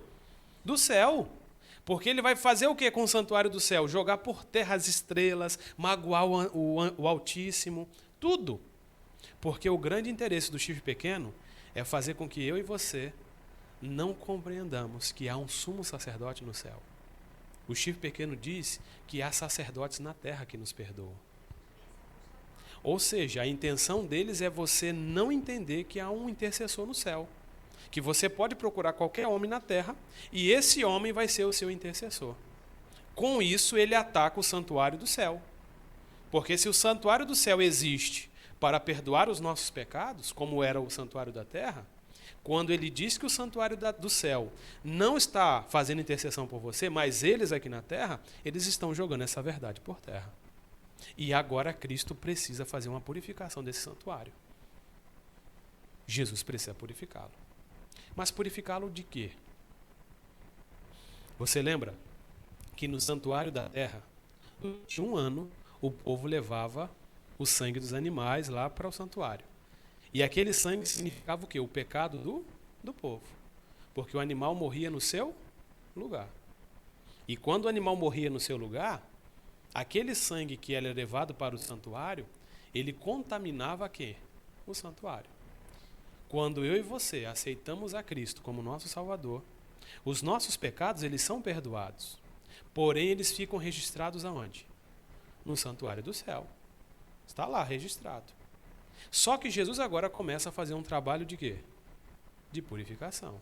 Do céu. Porque ele vai fazer o quê com o santuário do céu? Jogar por terra as estrelas, magoar o Altíssimo, tudo. Porque o grande interesse do chifre pequeno é fazer com que eu e você não compreendamos que há um sumo sacerdote no céu. O chifre pequeno diz que há sacerdotes na terra que nos perdoam. Ou seja, a intenção deles é você não entender que há um intercessor no céu. Que você pode procurar qualquer homem na terra e esse homem vai ser o seu intercessor. Com isso, ele ataca o santuário do céu. Porque se o santuário do céu existe para perdoar os nossos pecados, como era o santuário da terra, quando ele diz que o santuário do céu não está fazendo intercessão por você, mas eles aqui na terra, eles estão jogando essa verdade por terra. E agora Cristo precisa fazer uma purificação desse santuário. Jesus precisa purificá-lo. Mas purificá-lo de quê? Você lembra que no santuário da terra, durante um ano, o povo levava o sangue dos animais lá para o santuário. E aquele sangue significava o quê? O pecado do povo. Porque o animal morria no seu lugar. E quando o animal morria no seu lugar, aquele sangue que era levado para o santuário, ele contaminava quê? O santuário. Quando eu e você aceitamos a Cristo como nosso Salvador, os nossos pecados, eles são perdoados. Porém, eles ficam registrados aonde? No santuário do céu. Está lá registrado. Só que Jesus agora começa a fazer um trabalho de quê? De purificação.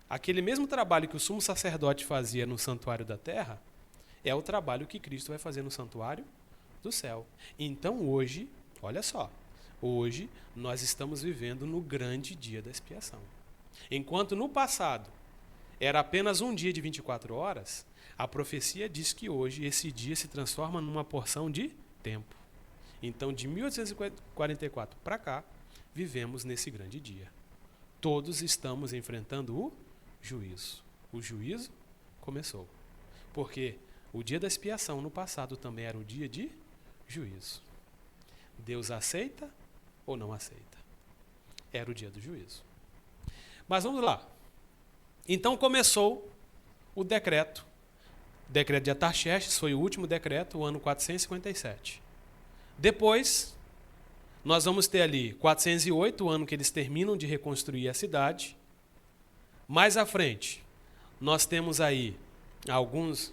Aquele mesmo trabalho que o sumo sacerdote fazia no santuário da terra, é o trabalho que Cristo vai fazer no santuário do céu. Então hoje, olha só, hoje nós estamos vivendo no grande dia da expiação. Enquanto no passado era apenas um dia de 24 horas, a profecia diz que hoje esse dia se transforma numa porção de tempo. Então, de 1844 para cá, vivemos nesse grande dia. Todos estamos enfrentando o juízo. O juízo começou. Porque o dia da expiação no passado também era o dia de juízo. Deus aceita ou não aceita? Era o dia do juízo. Mas vamos lá. Então começou o decreto. O decreto de Artaxerxes foi o último decreto, o ano 457. Depois, nós vamos ter ali 408, o ano que eles terminam de reconstruir a cidade. Mais à frente, nós temos aí alguns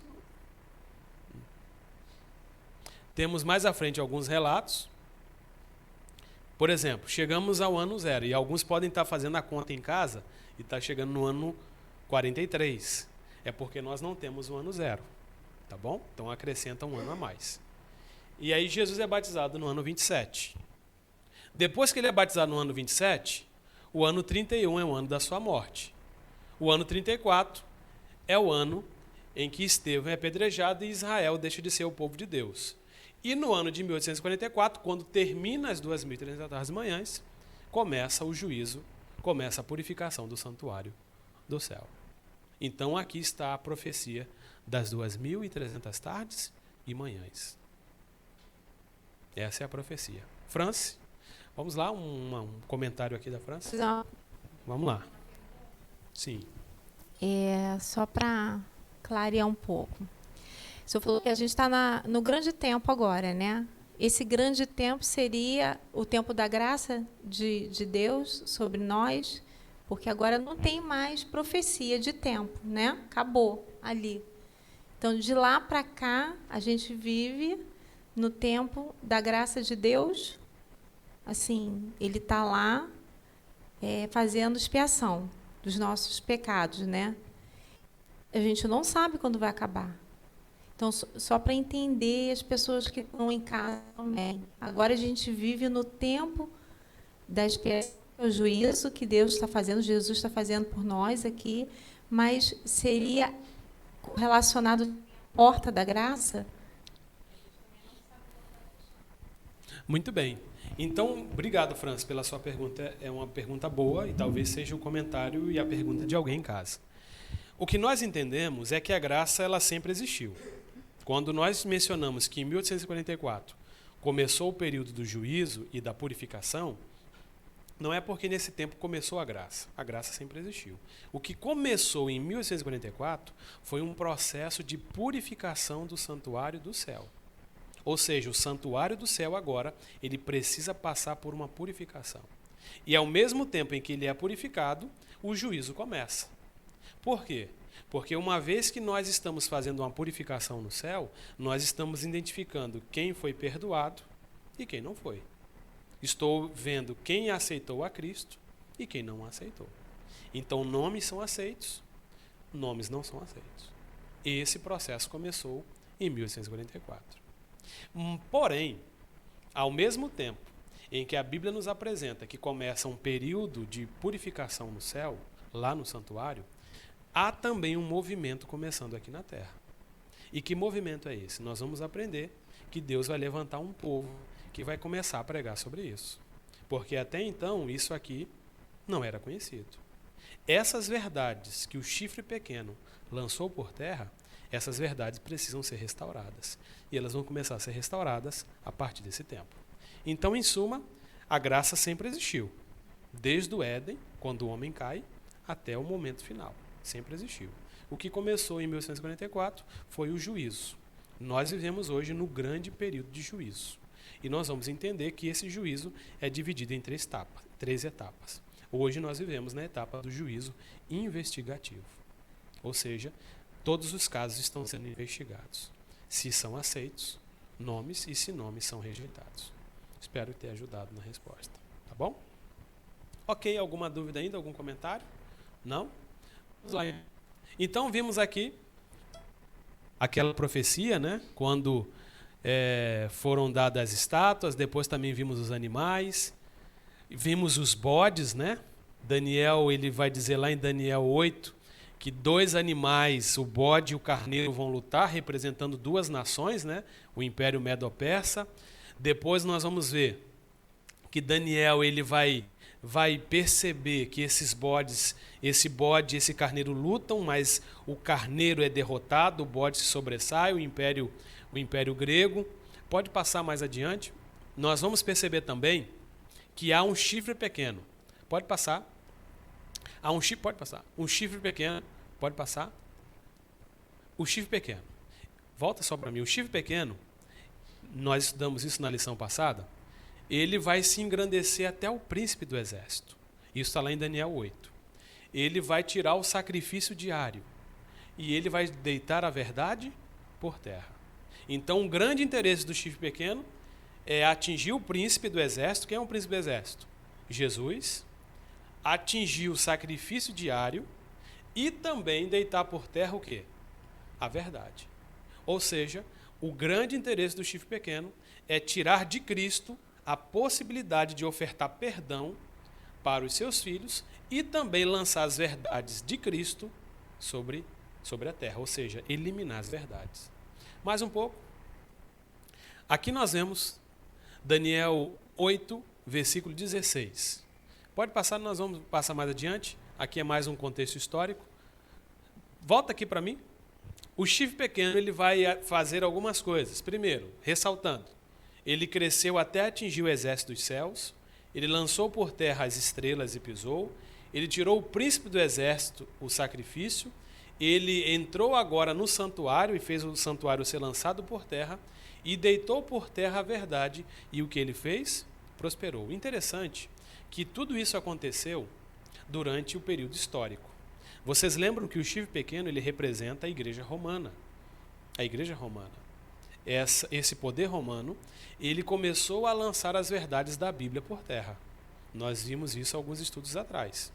relatos. Por exemplo, chegamos ao ano 0, e alguns podem estar fazendo a conta em casa e está chegando no ano 43. É porque nós não temos o ano 0, tá bom? Então acrescenta um ano a mais. E aí Jesus é batizado no ano 27. Depois que ele é batizado no ano 27, o ano 31 é o ano da sua morte. O ano 34 é o ano em que Estevão é apedrejado e Israel deixa de ser o povo de Deus. E no ano de 1844, quando termina as 2.300 manhãs, começa o juízo, começa a purificação do santuário do céu. Então aqui está a profecia das 2.300 tardes e manhãs. Essa é a profecia. France, vamos lá, um comentário aqui da France? Vamos lá. Sim. Só para clarear um pouco. O senhor falou que a gente está no grande tempo agora, né? esse grande tempo seria o tempo da graça de Deus sobre nós, porque agora não tem mais profecia de tempo, né? Acabou ali. Então, de lá para cá, a gente vive no tempo da graça de Deus. Assim, Ele está lá fazendo expiação dos nossos pecados, né? A gente não sabe quando vai acabar. Então, só para entender as pessoas que estão em casa também. Agora a gente vive no tempo da expiação, o juízo que Deus está fazendo, Jesus está fazendo por nós aqui, mas seria relacionado à porta da graça? Muito bem. Então, obrigado, Franz, pela sua pergunta. É uma pergunta boa e talvez seja o comentário e a pergunta de alguém em casa. O que nós entendemos é que a graça ela sempre existiu. Quando nós mencionamos que em 1844 começou o período do juízo e da purificação, não é porque nesse tempo começou a graça. A graça sempre existiu. O que começou em 1844 foi um processo de purificação do santuário do céu. Ou seja, o santuário do céu agora, ele precisa passar por uma purificação. E ao mesmo tempo em que ele é purificado, o juízo começa. Por quê? Porque uma vez que nós estamos fazendo uma purificação no céu, nós estamos identificando quem foi perdoado e quem não foi. Estou vendo quem aceitou a Cristo e quem não aceitou. Então, nomes são aceitos, nomes não são aceitos. Esse processo começou em 1844. Porém, ao mesmo tempo em que a Bíblia nos apresenta que começa um período de purificação no céu, lá no santuário, há também um movimento começando aqui na terra. E que movimento é esse? Nós vamos aprender que Deus vai levantar um povo que vai começar a pregar sobre isso. Porque até então, isso aqui não era conhecido. Essas verdades que o chifre pequeno lançou por terra, essas verdades precisam ser restauradas. E elas vão começar a ser restauradas a partir desse tempo. Então, em suma, a graça sempre existiu. Desde o Éden, quando o homem cai, até o momento final. Sempre existiu. O que começou em 1844 foi o juízo. Nós vivemos hoje no grande período de juízo. E nós vamos entender que esse juízo é dividido em três etapas. Hoje nós vivemos na etapa do juízo investigativo. Ou seja, todos os casos estão sendo investigados. Se são aceitos, nomes, e se nomes são rejeitados. Espero ter ajudado na resposta. Tá bom? Ok, alguma dúvida ainda? Algum comentário? Não? Vamos lá. Então vimos aqui aquela profecia, né? Quando foram dadas as estátuas, depois também vimos os animais, vimos os bodes, né? Daniel, ele vai dizer lá em Daniel 8, que 2 animais, o bode e o carneiro, vão lutar, representando 2 nações, né? O Império Medo-Persa. Depois nós vamos ver que Daniel ele vai perceber que esses bodes, esse bode e esse carneiro lutam, mas o carneiro é derrotado, o bode se sobressai, o império grego. Pode passar mais adiante. Nós vamos perceber também que há um chifre pequeno. Pode passar. Pode passar. Um chifre pequeno. Pode passar. O chifre pequeno. Volta só para mim. O chifre pequeno, nós estudamos isso na lição passada, ele vai se engrandecer até o príncipe do exército. Isso está lá em Daniel 8. Ele vai tirar o sacrifício diário. E ele vai deitar a verdade por terra. Então, o grande interesse do chifre pequeno é atingir o príncipe do exército. Quem é o príncipe do exército? Jesus. Atingir o sacrifício diário e também deitar por terra o quê? A verdade. Ou seja, o grande interesse do chifre pequeno é tirar de Cristo a possibilidade de ofertar perdão para os seus filhos e também lançar as verdades de Cristo sobre a terra, ou seja, eliminar as verdades. Mais um pouco. Aqui nós vemos Daniel 8, versículo 16. Pode passar, nós vamos passar mais adiante. Aqui é mais um contexto histórico. Volta aqui para mim. O chifre pequeno ele vai fazer algumas coisas. Primeiro, ressaltando, ele cresceu até atingir o exército dos céus, ele lançou por terra as estrelas e pisou, ele tirou o príncipe do exército, o sacrifício, ele entrou agora no santuário e fez o santuário ser lançado por terra e deitou por terra a verdade. E o que ele fez? Prosperou. Interessante que tudo isso aconteceu durante o período histórico. Vocês lembram que o chifre pequeno ele representa a igreja romana. A igreja romana. Esse poder romano, ele começou a lançar as verdades da Bíblia por terra. Nós vimos isso alguns estudos atrás.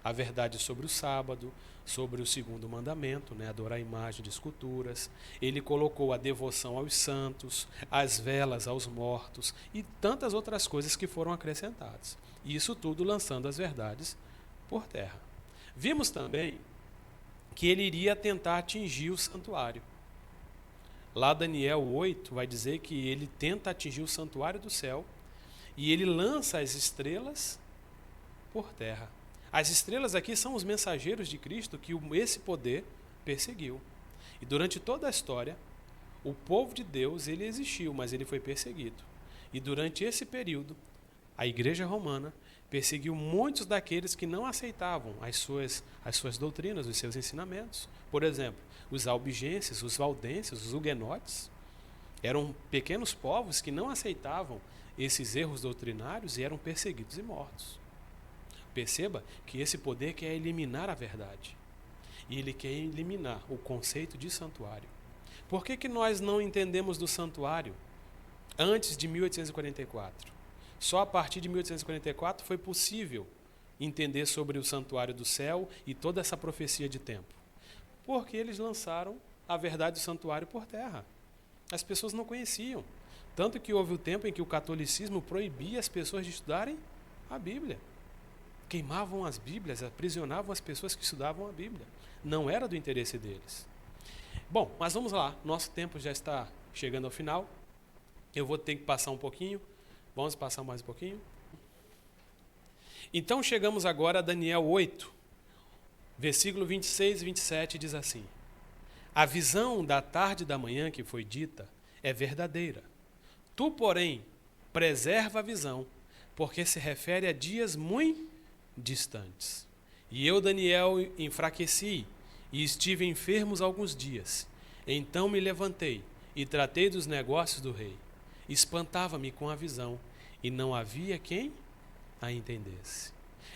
A verdade sobre o sábado, sobre o segundo mandamento, né, adorar a imagem de esculturas. Ele colocou a devoção aos santos, as velas aos mortos e tantas outras coisas que foram acrescentadas. E isso tudo lançando as verdades por terra. Vimos também que ele iria tentar atingir o santuário. Lá Daniel 8 vai dizer que ele tenta atingir o santuário do céu e ele lança as estrelas por terra. As estrelas aqui são os mensageiros de Cristo que esse poder perseguiu. E durante toda a história, o povo de Deus ele existiu, mas ele foi perseguido. E durante esse período, a igreja romana perseguiu muitos daqueles que não aceitavam as suas doutrinas, os seus ensinamentos. Por exemplo, os albigenses, os valdenses, os huguenotes, eram pequenos povos que não aceitavam esses erros doutrinários e eram perseguidos e mortos. Perceba que esse poder quer eliminar a verdade. E ele quer eliminar o conceito de santuário. Por que nós não entendemos do santuário antes de 1844? Só a partir de 1844 foi possível entender sobre o santuário do céu e toda essa profecia de tempo. Porque eles lançaram a verdade do santuário por terra. As pessoas não conheciam. Tanto que houve o tempo em que o catolicismo proibia as pessoas de estudarem a Bíblia. Queimavam as Bíblias, aprisionavam as pessoas que estudavam a Bíblia. Não era do interesse deles. Bom, mas vamos lá. Nosso tempo já está chegando ao final. Eu vou ter que passar um pouquinho. Vamos passar mais um pouquinho? Então chegamos agora a Daniel 8, versículo 26 e 27 diz assim: A visão da tarde e da manhã que foi dita é verdadeira. Tu, porém, preserva a visão, porque se refere a dias muito distantes. E eu, Daniel, enfraqueci e estive enfermos alguns dias. Então me levantei e tratei dos negócios do rei. Espantava-me com a visão, e não havia quem a entendesse.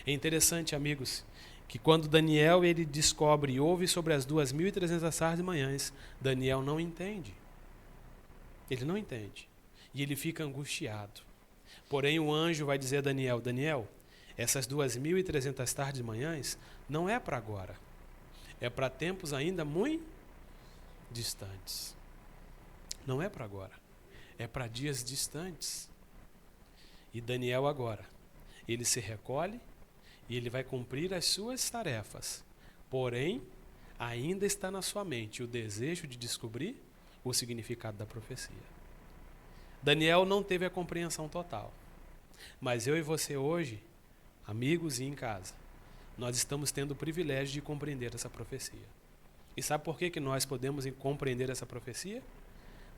É interessante, amigos, que quando Daniel ele descobre e ouve sobre as 2.300 tardes e manhãs, Daniel não entende. Ele não entende. E ele fica angustiado. Porém, o anjo vai dizer a Daniel: Daniel, essas 2.300 tardes e manhãs não é para agora. É para tempos ainda muito distantes. Não é para agora. É para dias distantes. E Daniel agora, ele se recolhe e ele vai cumprir as suas tarefas. Porém, ainda está na sua mente o desejo de descobrir o significado da profecia. Daniel não teve a compreensão total. Mas eu e você hoje, amigos e em casa, nós estamos tendo o privilégio de compreender essa profecia. E sabe por que nós podemos compreender essa profecia?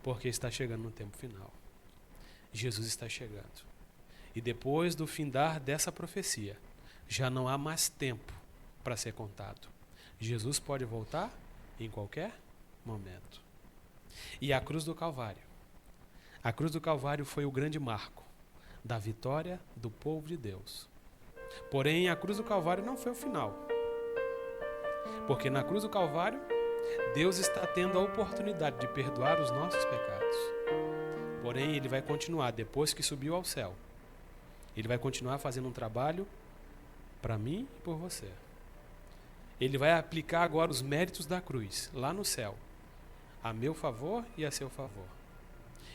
Porque está chegando no tempo final. Jesus está chegando. E depois do findar dessa profecia, já não há mais tempo para ser contado. Jesus pode voltar em qualquer momento. E a cruz do Calvário. A cruz do Calvário foi o grande marco da vitória do povo de Deus. Porém, a cruz do Calvário não foi o final. Porque na cruz do Calvário, Deus está tendo a oportunidade de perdoar os nossos pecados. Porém, Ele vai continuar, depois que subiu ao céu, Ele vai continuar fazendo um trabalho para mim e por você. Ele vai aplicar agora os méritos da cruz, lá no céu, a meu favor e a seu favor.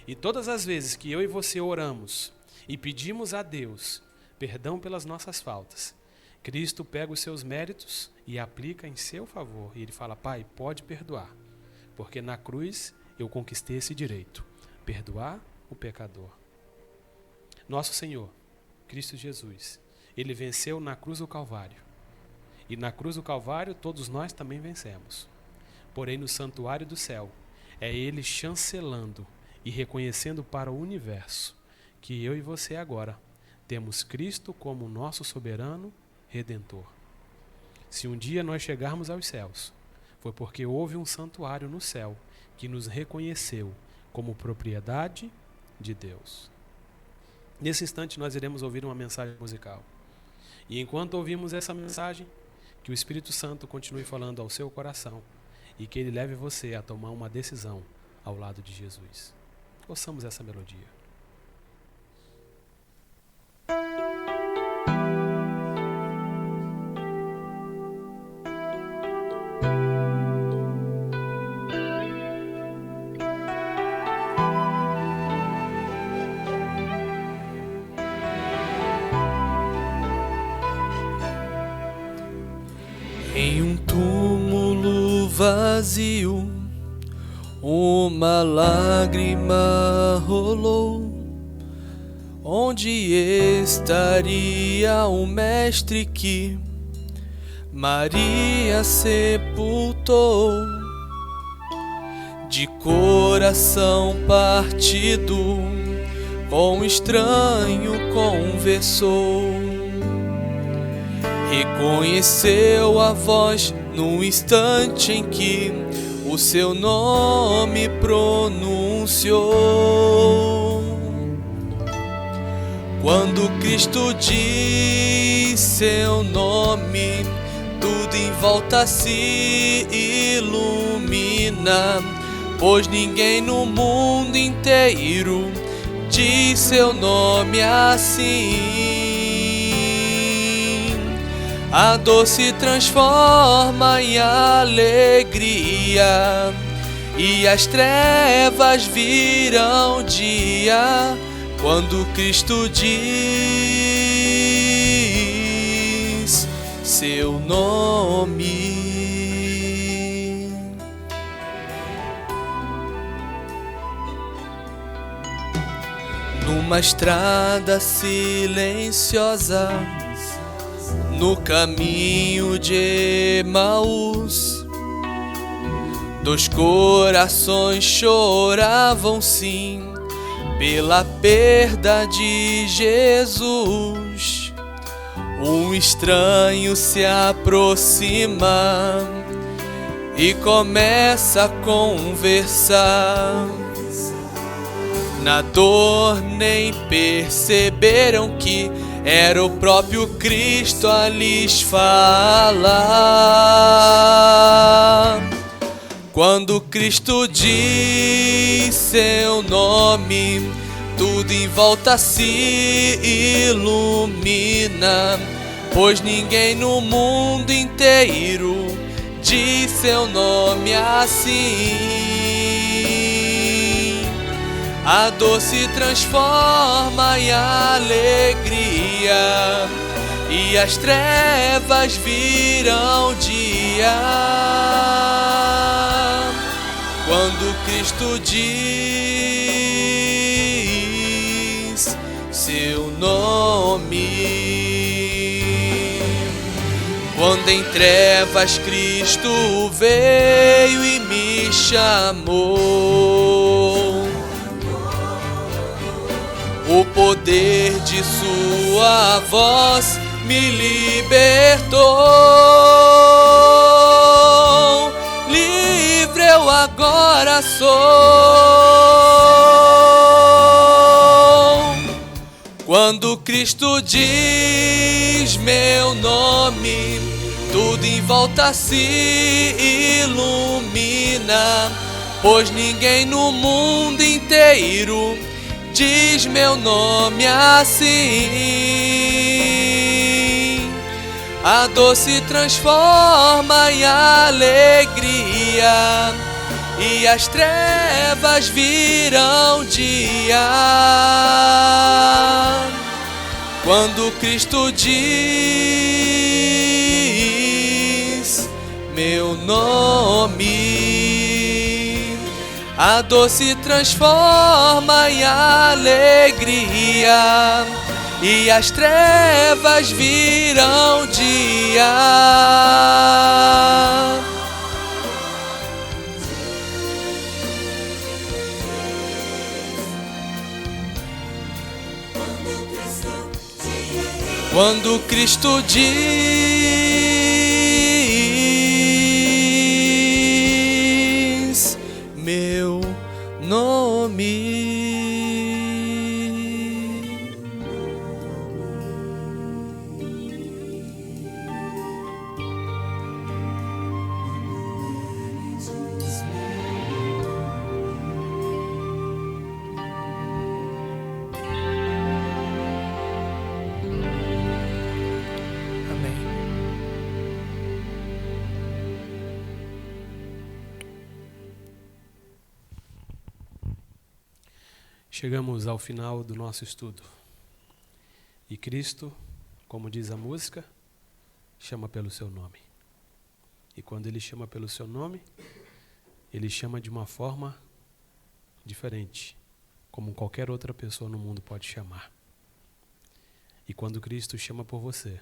E todas as vezes que eu e você oramos e pedimos a Deus perdão pelas nossas faltas, Cristo pega os seus méritos e aplica em seu favor. E Ele fala: Pai, pode perdoar, porque na cruz eu conquistei esse direito, perdoar o pecador. Nosso Senhor, Cristo Jesus, Ele venceu na cruz do Calvário. E na cruz do Calvário todos nós também vencemos. Porém, no santuário do céu, é Ele chancelando e reconhecendo para o universo que eu e você agora temos Cristo como nosso soberano Redentor. Se um dia nós chegarmos aos céus, foi porque houve um santuário no céu que nos reconheceu como propriedade de Deus. Nesse instante nós iremos ouvir uma mensagem musical. E enquanto ouvimos essa mensagem, que o Espírito Santo continue falando ao seu coração e que ele leve você a tomar uma decisão ao lado de Jesus. Ouçamos essa melodia. Em um túmulo vazio, uma lágrima rolou. Onde estaria o mestre que Maria sepultou? De coração partido, com o estranho conversou. Reconheceu a voz no instante em que o seu nome pronunciou. Quando Cristo diz seu nome, tudo em volta se ilumina, pois ninguém no mundo inteiro diz seu nome assim. A dor se transforma em alegria e as trevas viram dia quando Cristo diz seu nome. Numa estrada silenciosa, no caminho de Emaús, dois corações choravam sim pela perda de Jesus. Um estranho se aproxima e começa a conversar. Na dor nem perceberam que era o próprio Cristo a lhes falar. Quando Cristo diz seu nome, tudo em volta se ilumina, pois ninguém no mundo inteiro diz seu nome assim. A dor se transforma em alegria e as trevas viram dia quando Cristo diz seu nome. Quando em trevas Cristo veio e me chamou, o poder de sua voz me libertou. Livre eu agora sou. Quando Cristo diz meu nome, tudo em volta se ilumina, pois ninguém no mundo inteiro diz meu nome assim. A dor se transforma em alegria e as trevas viram dia quando Cristo diz meu nome. A dor se transforma em alegria e as trevas viram dia. Quando Cristo diz Chegamos ao final do nosso estudo. E Cristo, como diz a música, chama pelo seu nome. E quando Ele chama pelo seu nome, Ele chama de uma forma diferente, como qualquer outra pessoa no mundo pode chamar. E quando Cristo chama por você,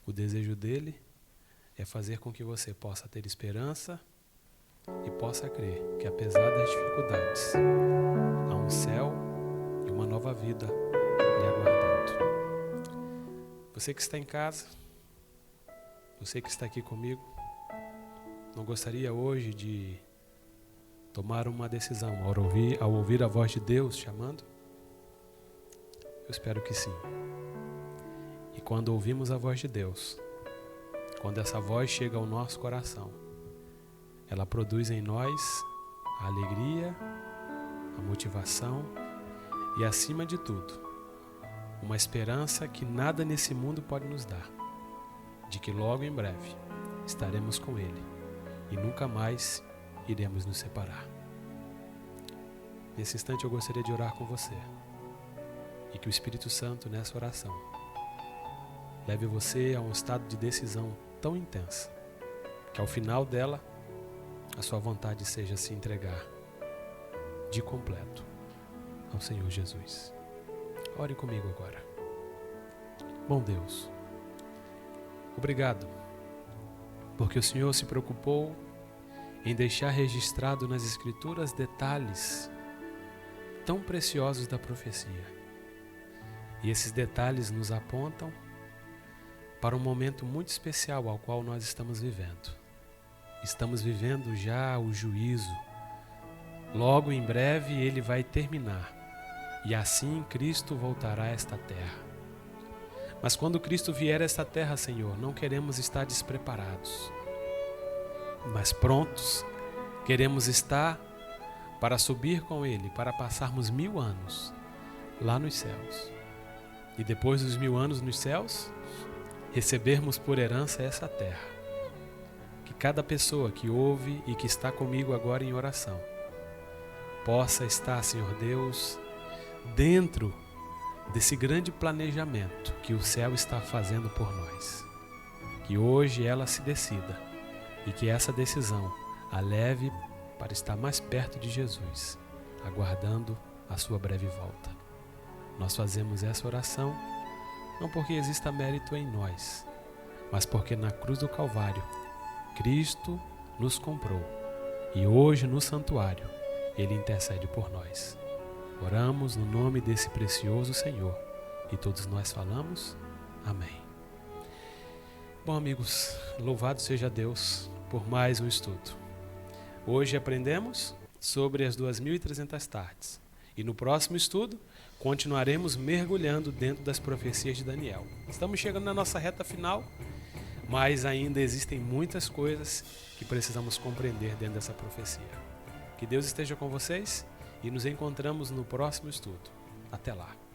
o desejo dele é fazer com que você possa ter esperança e possa crer que, apesar das dificuldades, há um céu e uma nova vida lhe aguardando. Você que está em casa, você que está aqui comigo, não gostaria hoje de tomar uma decisão ao ouvir a voz de Deus chamando? Eu espero que sim. E quando ouvimos a voz de Deus, quando essa voz chega ao nosso coração, ela produz em nós a alegria, a motivação e, acima de tudo, uma esperança que nada nesse mundo pode nos dar, de que logo em breve estaremos com Ele e nunca mais iremos nos separar. Nesse instante eu gostaria de orar com você e que o Espírito Santo, nessa oração, leve você a um estado de decisão tão intensa que ao final dela a sua vontade seja se entregar de completo ao Senhor Jesus. Ore comigo agora. Bom Deus, obrigado, porque o Senhor se preocupou em deixar registrado nas Escrituras detalhes tão preciosos da profecia. E esses detalhes nos apontam para um momento muito especial ao qual nós estamos vivendo. Estamos vivendo já o juízo. Logo em breve ele vai terminar. E assim Cristo voltará a esta terra. Mas quando Cristo vier a esta terra, Senhor, não queremos estar despreparados, mas prontos. Queremos estar para subir com Ele, para passarmos 1000 anos lá nos céus. E depois dos 1000 anos nos céus, recebermos por herança essa terra. Que cada pessoa que ouve e que está comigo agora em oração possa estar, Senhor Deus, dentro desse grande planejamento que o céu está fazendo por nós. Que hoje ela se decida e que essa decisão a leve para estar mais perto de Jesus, aguardando a sua breve volta. Nós fazemos essa oração não porque exista mérito em nós, mas porque na cruz do Calvário Cristo nos comprou e hoje no santuário Ele intercede por nós. Oramos no nome desse precioso Senhor e todos nós falamos amém. Bom, amigos, louvado seja Deus por mais um estudo. Hoje aprendemos sobre as 2.300 tardes e no próximo estudo continuaremos mergulhando dentro das profecias de Daniel. Estamos chegando na nossa reta final, mas ainda existem muitas coisas que precisamos compreender dentro dessa profecia. Que Deus esteja com vocês e nos encontramos no próximo estudo. Até lá!